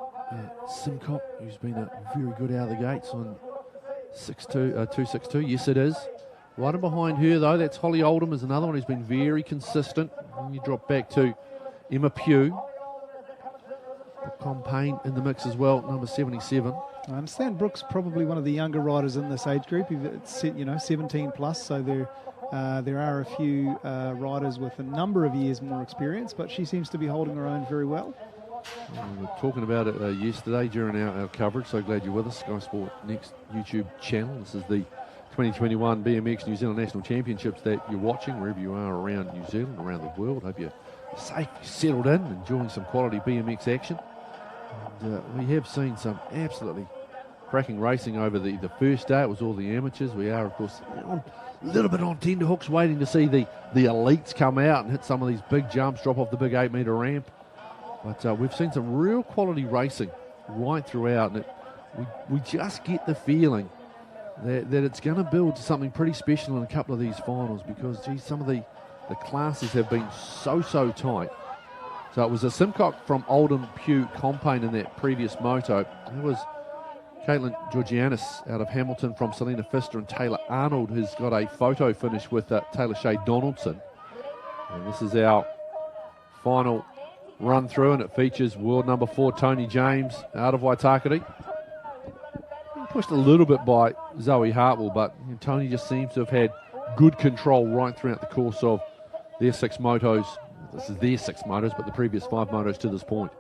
Simcock, who's been very good out of the gates on 262. Yes, it is. Right in behind her, though, that's Holly Oldham, is another one who's been very consistent. And you drop back to Emma Pugh. Compain in the mix as well, number 77. I understand Brooke's probably one of the younger riders in this age group. It's 17 plus, so there are a few riders with a number of years more experience, but she seems to be holding her own very well. We were talking about it yesterday during our coverage. So glad you're with us. Sky Sport Next YouTube channel. This is the 2021 BMX New Zealand National Championships that you're watching wherever you are around New Zealand, around the world. Hope you're safe, settled in, enjoying some quality BMX action. And we have seen some absolutely cracking racing over the first day. It was all the amateurs. We are, of course, a little bit on tenterhooks, waiting to see the elites come out and hit some of these big jumps, drop off the big 8-metre ramp. But we've seen some real quality racing right throughout, and we just get the feeling that it's going to build to something pretty special in a couple of these finals, because, geez, some of the classes have been so tight. So it was a Simcock from Oldham, Pugh, Compain in that previous moto. It was Caitlin Georgianis out of Hamilton from Selena Pfister, and Taylor Arnold, who's got a photo finish with Taylor Shea Donaldson. And this is our final run through, and it features world number 4 Tony James out of Waitakere. Pushed a little bit by Zoe Hartwell, but Tony just seems to have had good control right throughout the course of their 6 motos. This is their 6 motos, but the previous 5 motos to this point.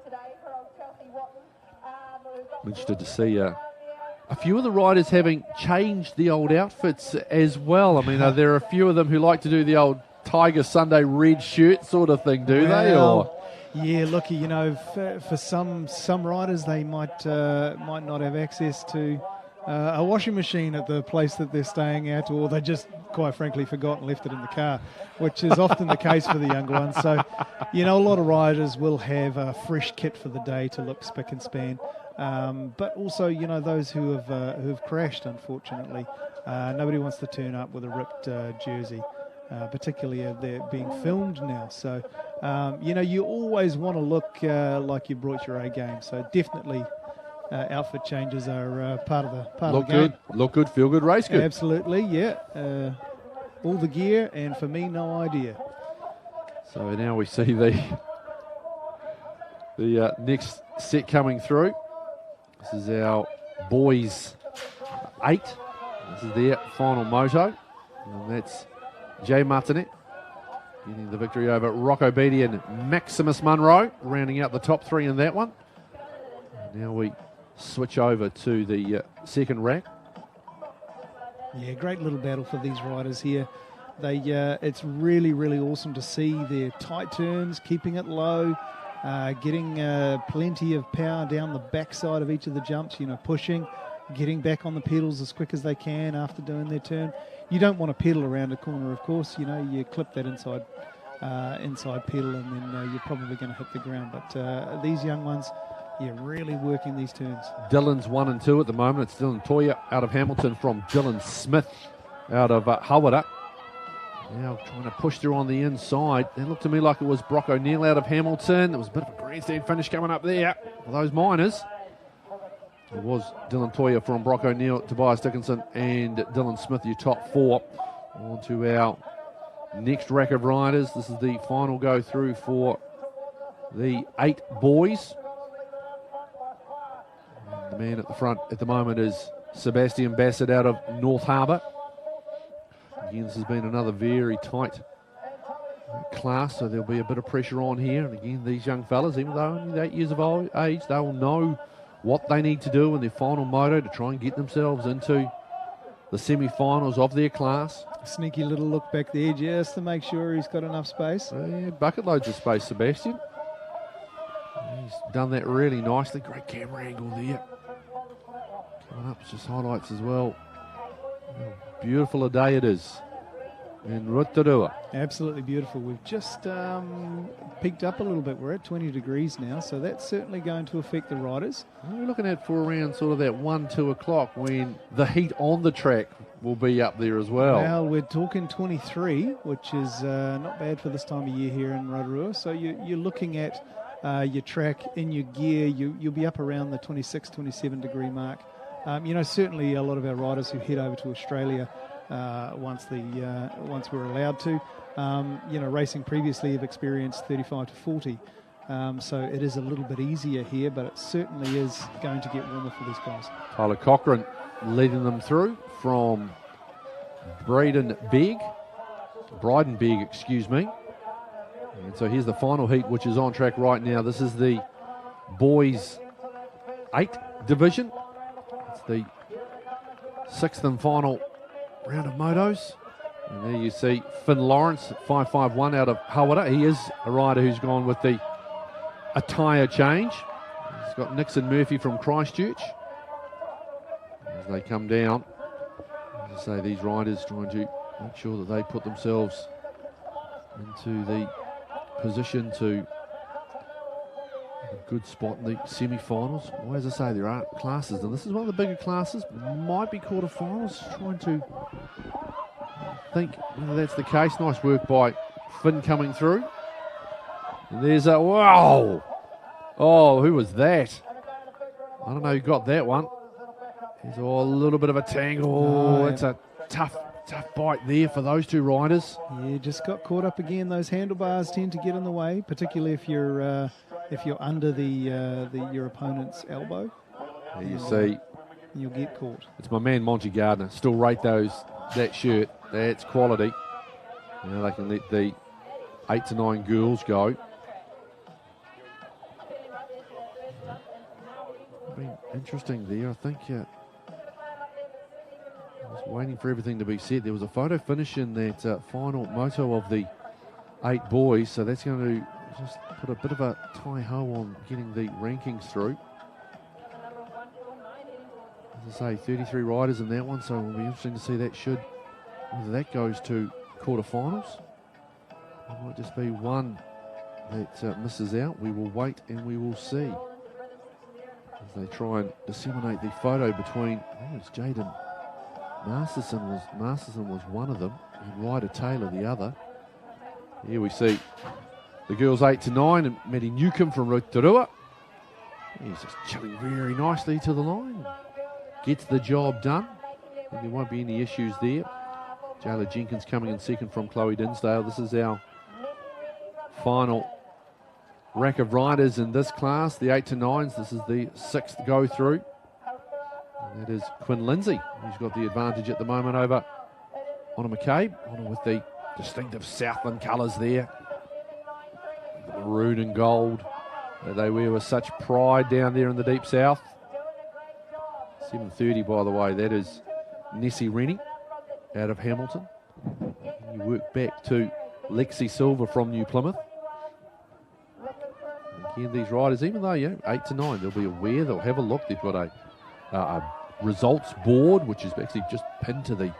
I'm interested to see a few of the riders having changed the old outfits as well. I mean, there are a few of them who like to do the old Tiger Sunday red shirt sort of thing, do they? Or yeah, look, for some riders, they might not have access to a washing machine at the place that they're staying at, or they just, quite frankly, forgot and left it in the car, which is often the case for the younger ones. So, a lot of riders will have a fresh kit for the day to look spick and span. But also, those who have crashed, unfortunately, nobody wants to turn up with a ripped jersey. Particularly they're being filmed now. So, you always want to look like you brought your A game. So definitely outfit changes are part of the game. Look good, feel good, race good. Absolutely, yeah. All the gear, and for me, no idea. So now we see the next set coming through. This is our boys 8. This is their final moto. And that's Jay Martinet getting the victory over Rocco Beattie and Maximus Munro, rounding out the top 3 in that one. And now we switch over to the second rack. Yeah, great little battle for these riders here. It's really, really awesome to see their tight turns, keeping it low, getting plenty of power down the backside of each of the jumps, pushing, getting back on the pedals as quick as they can after doing their turn. You don't want to pedal around a corner, of course. You clip that inside pedal, and then you're probably going to hit the ground. But these young ones, really working these turns. Dylan's 1 and 2 at the moment. It's Dylan Toya out of Hamilton from Dylan Smith out of Hawara. Now trying to push through on the inside. It looked to me like it was Brock O'Neill out of Hamilton. There was a bit of a grandstand finish coming up there for those miners. It was Dylan Toya from Brock O'Neill, Tobias Dickinson, and Dylan Smith, your top 4. On to our next rack of riders. This is the final go through for the 8 boys. And the man at the front at the moment is Sebastian Bassett out of North Harbour. Again, this has been another very tight class, so there'll be a bit of pressure on here. And again, these young fellas, even though only 8 years of age, they will know what they need to do in their final moto to try and get themselves into the semi-finals of their class. Sneaky little look back there just to make sure he's got enough space. Yeah, bucket loads of space, Sebastian. He's done that really nicely. Great camera angle there. Coming up, just highlights as well. How beautiful a day it is. in Rotorua. Absolutely beautiful. We've just peaked up a little bit. We're at 20 degrees now, so that's certainly going to affect the riders. We're looking at for around sort of that 1, 2 o'clock when the heat on the track will be up there as well. Well, we're talking 23, which is not bad for this time of year here in Rotorua. So you're looking at your track in your gear. You'll be up around the 26, 27 degree mark. Certainly a lot of our riders who head over to Australia once we're allowed to, racing previously have experienced 35 to 40. So it is a little bit easier here, but it certainly is going to get warmer for these guys. Tyler Cochrane leading them through from Bryden Beg, excuse me. And so here's the final heat, which is on track right now. This is the boys 8 division. It's the 6th and final round of motos. And there you see Finn Lawrence, 551 out of Hawara. He is a rider who's gone with the attire change. He's got Nixon Murphy from Christchurch. As they come down, as I say, these riders trying to make sure that they put themselves into the position to a good spot in the semi-finals. Well, as I say, there are classes, and this is one of the bigger classes. Might be quarter-finals. Trying to think whether that's the case. Nice work by Finn coming through. And there's a wow! Oh, who was that? I don't know who got that one. There's a little bit of a tangle. Oh, it's a tough bite there for those two riders. Yeah, just got caught up again. Those handlebars tend to get in the way, particularly if you're under your opponent's elbow. There you see. You'll get caught. It's my man Monty Gardner. Still rate that shirt. That's quality. Now they can let the 8 to 9 girls go. Been interesting there, I think. Just waiting for everything to be set. There was a photo finish in that final moto of the 8 boys, so that's going to just put a bit of a tie-ho on getting the rankings through. As I say, 33 riders in that one, so it'll be interesting to see whether that goes to quarterfinals. It might just be one that misses out. We will wait and we will see. As they try and disseminate the photo between, I think it's Jaden Masterson was one of them, and Ryder Taylor the other. Here we see the girls 8 to 9 and Maddie Newcomb from Rotorua. He's just chilling very nicely to the line. Gets the job done. And there won't be any issues there. Jayla Jenkins coming in second from Chloe Dinsdale. This is our final rack of riders in this class, the 8 to 9s. This is the 6th go through. And that is Quinn Lindsay, who's got the advantage at the moment over Honor McCabe. Honor with the distinctive Southland colours there. The maroon and gold that they wear with such pride down there in the deep south. 7:30, by the way, that is Nessie Rennie out of Hamilton. And you work back to Lexi Silver from New Plymouth. And again, these riders, even though 8 to 9, they'll be aware, they'll have a look. They've got a results board, which is actually just pinned to the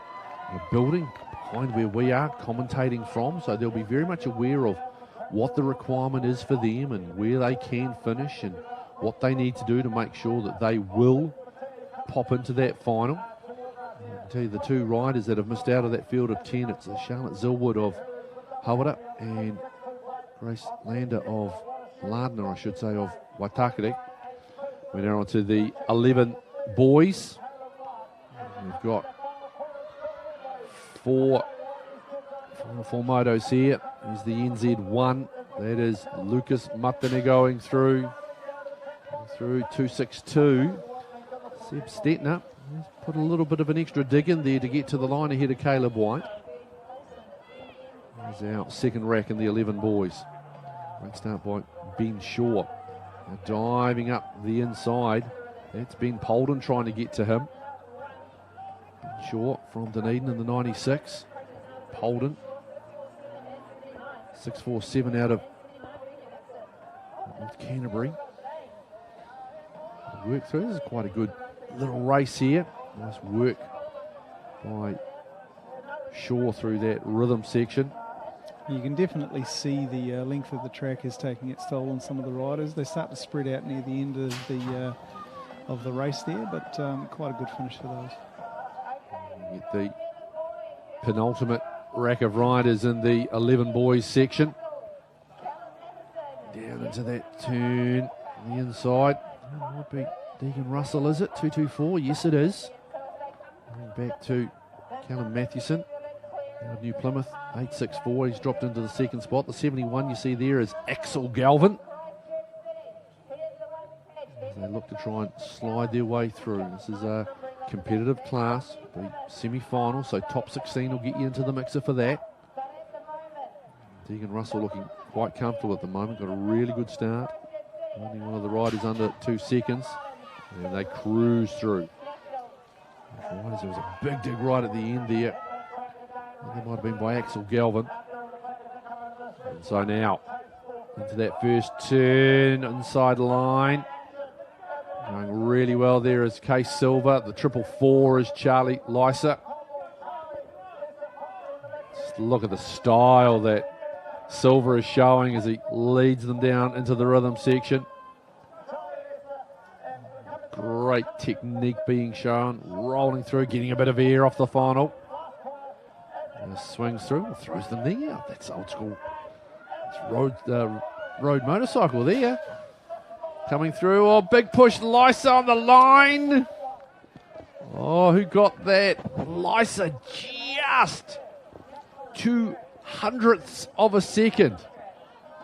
building behind where we are commentating from. So they'll be very much aware of what the requirement is for them and where they can finish and what they need to do to make sure that they will pop into that final. I'll tell you, the two riders that have missed out of that field of 10, it's Charlotte Zillwood of Hawara and Grace Lander of Lardner, I should say, of Waitakere. We're now on to the 11 boys. We've got four motos here. Here's the NZ1. That is Lucas Matane going through 262. Seb Stetner put a little bit of an extra dig in there to get to the line ahead of Caleb White. There's our second rack in the 11 boys. Great start by Ben Shaw. Now diving up the inside. That's Ben Polden trying to get to him. Ben Shaw from Dunedin in the 96. Polden. 647 out of Canterbury. Work through. This is quite a good little race here. Nice work by sure through that rhythm section. You can definitely see the length of the track is taking its toll on some of the riders. They start to spread out near the end of the race there, but quite a good finish for those. You get the penultimate rack of riders in the 11 boys section. Down into that turn on the inside. It might be Deegan Russell, is it? 224, yes it is. Back to Callum Mathewson. Now New Plymouth, 864. He's dropped into the second spot. The 71 you see there is Axel Galvin. As they look to try and slide their way through. This is a competitive class, semi-final, so top 16 will get you into the mixer for that. Deegan Russell looking quite comfortable at the moment. Got a really good start. Only one of the riders under 2 seconds. And they cruise through. There was a big dig right at the end there. That might have been by Axel Galvin. And so now, into that first turn, inside line. Going really well there is Case Silver. The 444 is Charlie Lysa. Just look at the style that Silver is showing as he leads them down into the rhythm section. Great technique being shown, rolling through, getting a bit of air off the final. And swings through, throws them there. That's old school. It's road motorcycle there. Coming through, oh, big push, Lysa on the line. Oh, who got that? Lysa just 0.02 of a second.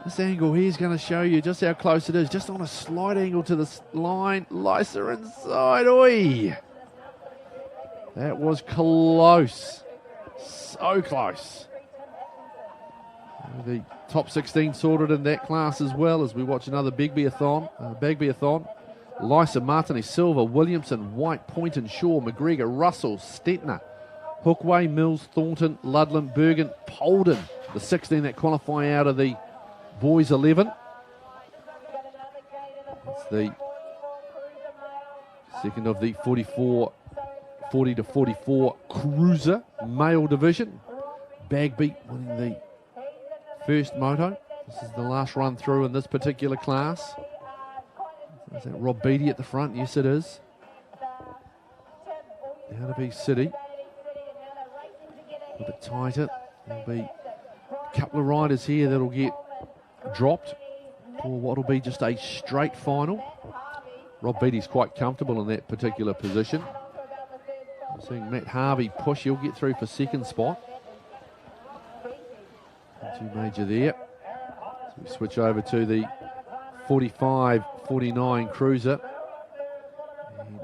This angle here is going to show you just how close it is. Just on a slight angle to the line. Lysa inside. Oi! That was close. So close. The top 16 sorted in that class as well as we watch another Bagby-a-thon. Lysa, Martinez, Silver, Williamson, White, Poynton, Shaw, McGregor, Russell, Stettner, Hookway, Mills, Thornton, Ludlam, Bergen, Polden. The 16 that qualify out of the boys 11. It's the second of the 40 to 44 cruiser male division. Bagby winning the first moto. This is the last run through in this particular class. Is that Rob Beattie at the front? Yes, it is. Down to be City. A bit tighter. There'll be a couple of riders here that'll get dropped for what will be just a straight final. Rob Beattie's quite comfortable in that particular position. I'm seeing Matt Harvey push. He'll get through for second spot. Too major there. So we switch over to the 45-49 cruiser. And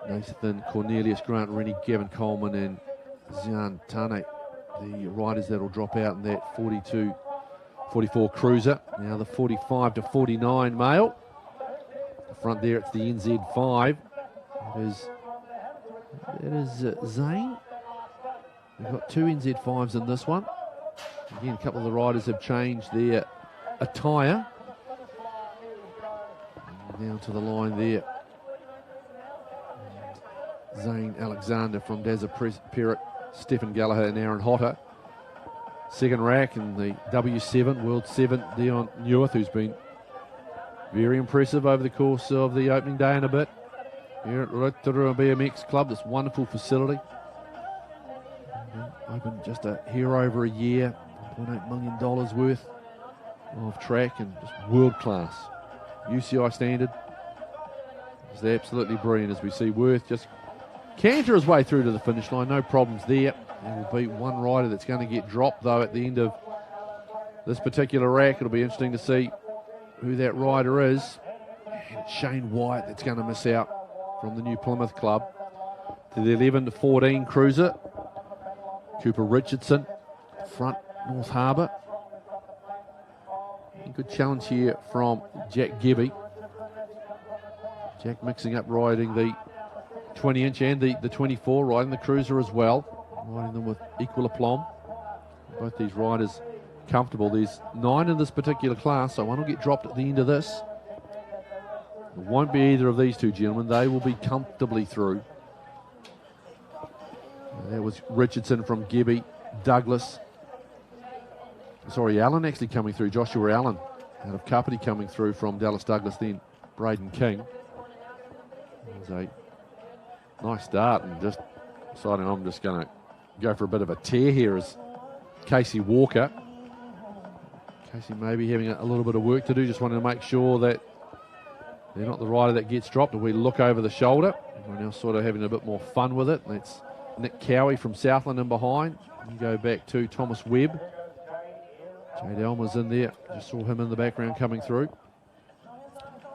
Nathan Cornelius, Grant Rennie, Gavin Coleman and Zian Tane, the riders that will drop out in that 42-44 cruiser. Now the 45 to 49 male. The front there, it's the NZ5. It is Zane. We've got 2 NZ5s in this one. Again, a couple of the riders have changed their attire. Down to the line there. Zane Alexander from Dazza Perrott, Stephen Gallagher and Aaron Hotter. Second rack in the W7, World 7, Dion Neworth, who's been very impressive over the course of the opening day and a bit. Here at Rotorua BMX Club, this wonderful facility. Opened just here over a year, $1.8 million worth of track and just world class. UCI standard. It's absolutely brilliant as we see Worth just canter his way through to the finish line, no problems there. There will be one rider that's going to get dropped though at the end of this particular rack. It'll be interesting to see who that rider is. And it's Shane White that's going to miss out from the New Plymouth Club. To the 11 to 14 cruiser. Cooper Richardson, front North Harbour. Good challenge here from Jack Gebby. Jack mixing up riding the 20-inch and the 24, riding the cruiser as well. Riding them with equal aplomb. Both these riders comfortable. There's 9 in this particular class, so one will get dropped at the end of this. It won't be either of these two gentlemen. They will be comfortably through. That was Richardson from Gebby, Douglas. Sorry, Allen actually coming through. Joshua Allen out of Kapiti coming through from Dallas Douglas, then Braden King. It was a nice start, and just deciding I'm just going to go for a bit of a tear here as Casey Walker. Casey maybe having a little bit of work to do, just wanting to make sure that they're not the rider that gets dropped. If we look over the shoulder, we're now sort of having a bit more fun with it. That's Nick Cowie from Southland in behind. You go back to Thomas Webb. Jade Elmer's in there. Just saw him in the background coming through.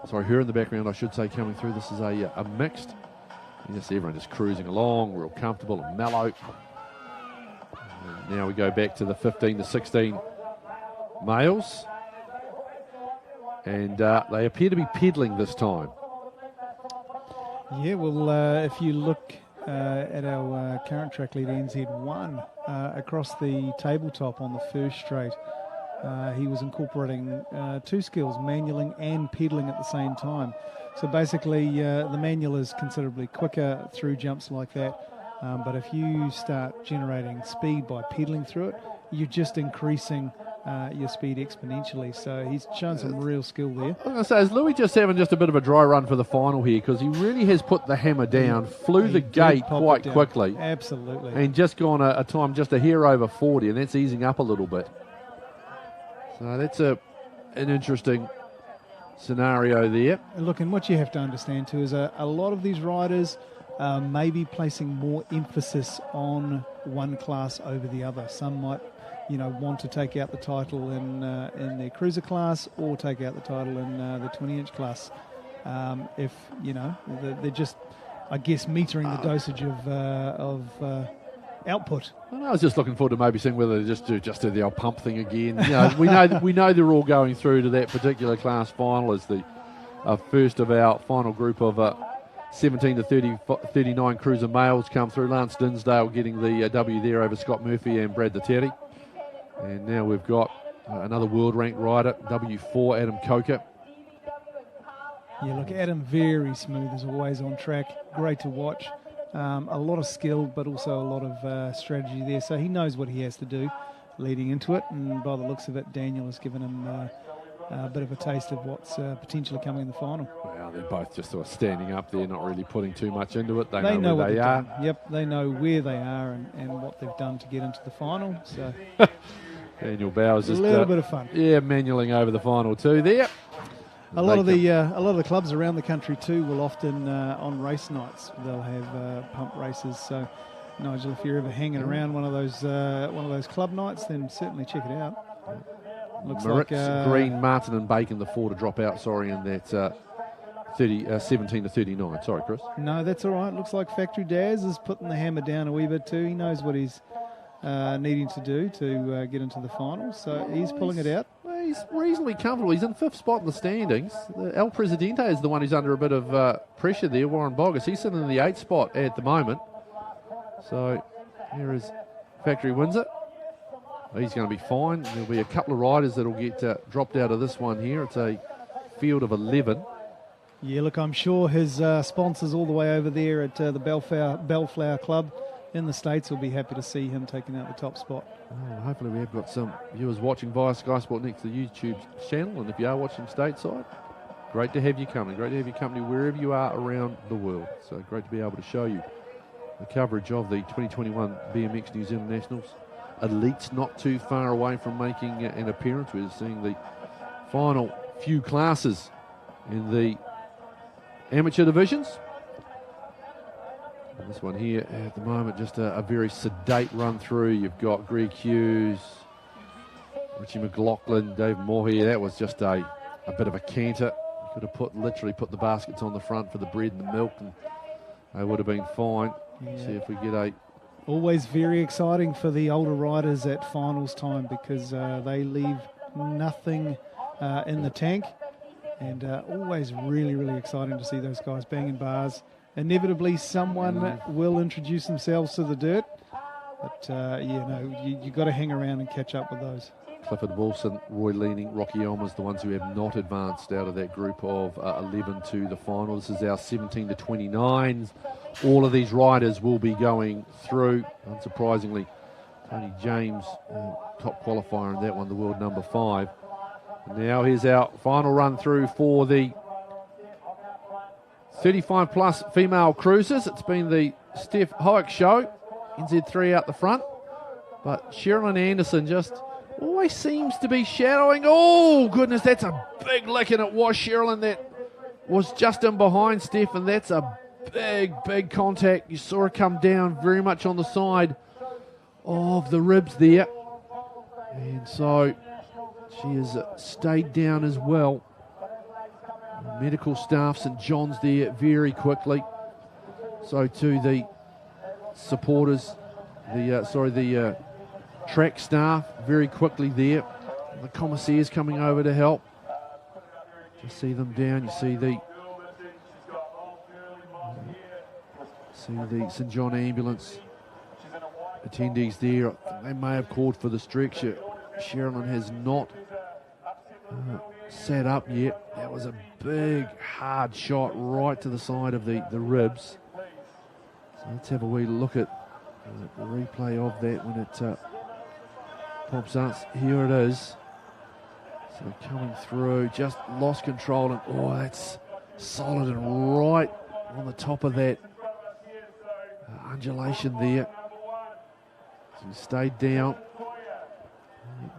Sorry, her in the background, I should say, coming through. This is a mixed. You just see everyone just cruising along, real comfortable and mellow. And now we go back to the 15 to 16 males. And they appear to be pedaling this time. Yeah, well, if you look at our current track lead, NZ1, across the tabletop on the first straight, he was incorporating two skills, manualing and pedaling at the same time. So basically, the manual is considerably quicker through jumps like that. But if you start generating speed by pedaling through it, you're just increasing your speed exponentially. So he's shown some real skill there. I was going to say, is Louis just having just a bit of a dry run for the final here? Because he really has put the hammer down, flew the gate quite quickly. Absolutely. And just gone a time just a hair over 40, and that's easing up a little bit. So that's an interesting scenario there. Look, and what you have to understand too is a lot of these riders may be placing more emphasis on one class over the other. Some might, want to take out the title in their cruiser class or take out the title in the 20-inch class. They're just, I guess, metering the dosage of output. I was just looking forward to maybe seeing whether they just do the old pump thing again. We know they're all going through to that particular class final as the first of our final group of 17 to 39 cruiser males come through. Lance Dinsdale getting the W there over Scott Murphy and Brad Deterri. And now we've got another world ranked rider, W4, Adam Coker. Yeah, look, Adam, very smooth as always on track. Great to watch. A lot of skill, but also a lot of strategy there. So he knows what he has to do leading into it. And by the looks of it, Daniel has given him a bit of a taste of what's potentially coming in the final. Well, they're both just sort of standing up there, not really putting too much into it. They know where what they are. Done. Yep, they know where they are and what they've done to get into the final. So Daniel Bowers just a little bit of fun. Yeah, manualing over the final two there. A lot of the clubs around the country too will often on race nights they'll have pump races. So Nigel, if you're ever hanging around one of those club nights, then certainly check it out. Looks Moritz, like Green, Martin and Bacon, the four to drop out. Sorry, in that 17 to 39. Sorry, Chris. No, that's all right. Looks like Factory Daz is putting the hammer down a wee bit too. He knows what he's needing to do to get into the final, so he's pulling it out. He's reasonably comfortable. He's in fifth spot in the standings. El Presidente is the one who's under a bit of pressure there, Warren Boggess. He's sitting in the 8th spot at the moment. So here is Factory Windsor. He's going to be fine. There'll be a couple of riders that will get dropped out of this one here. It's a field of 11. Yeah, look, I'm sure his sponsors all the way over there at the Bellflower Club in the States will be happy to see him taking out the top spot. Oh, hopefully we have got some viewers watching via Sky Sport Next, the YouTube channel. And if you are watching stateside, great to have you company. Great to have you company wherever you are around the world. So great to be able to show you the coverage of the 2021 BMX New Zealand Nationals. Elites not too far away from making an appearance. We're seeing the final few classes in the amateur divisions. And this one here at the moment, just a very sedate run through. You've got Greg Hughes, Richie McLaughlin, Dave Moore here. That was just a bit of a canter. You could have literally put the baskets on the front for the bread and the milk, and they would have been fine. Yeah. See if we get a... Always very exciting for the older riders at finals time because they leave nothing in the tank, and always really, really exciting to see those guys banging bars. Inevitably, someone will introduce themselves to the dirt, but you got to hang around and catch up with those. Clifford Wilson, Roy Leaning, Rocky Elmer's the ones who have not advanced out of that group of 11 to the final. This is our 17 to 29s. All of these riders will be going through. Unsurprisingly, Tony James, top qualifier in that one, the world number 5. Now here's our final run through for the 35 plus female cruisers. It's been the Steph Hoek show. NZ3 out the front. But Sherilyn Anderson just always seems to be shadowing. Oh, goodness, that's a big lick, and it was Sherilyn that was just in behind Steph, and that's a big, big contact. You saw her come down very much on the side of the ribs there. And so she has stayed down as well. Medical staff, St John's there very quickly. So too the supporters, the track staff very quickly there. The commissaires coming over to help. Just see them down. You see the St John ambulance attendees there. They may have called for the stretch. Sherilyn has not sat up yet. That was a big hard shot right to the side of the ribs. So let's have a wee look at the replay of that when it pops up. Here it is. So coming through, just lost control, and oh, that's solid and right on the top of that undulation there. So he stayed down.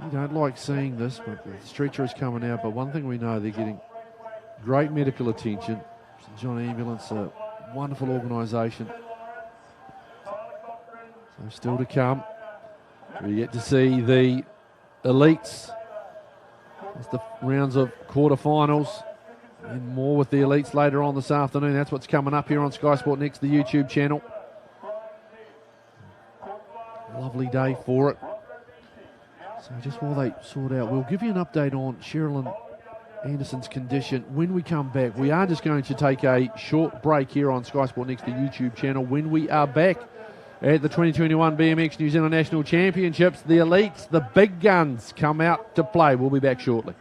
You don't like seeing this, but the stretcher is coming out. But one thing we know, they're getting great medical attention. St John Ambulance, a wonderful organisation. So still to come. We get to see the elites. It's the rounds of quarterfinals. And more with the elites later on this afternoon. That's what's coming up here on Sky Sport Next, the YouTube channel. Lovely day for it. So just while they sort out, we'll give you an update on Sherilyn Anderson's condition when we come back. We are just going to take a short break here on Sky Sport Next, the YouTube channel. When we are back at the 2021 BMX New Zealand National Championships, the elites, the big guns, come out to play. We'll be back shortly.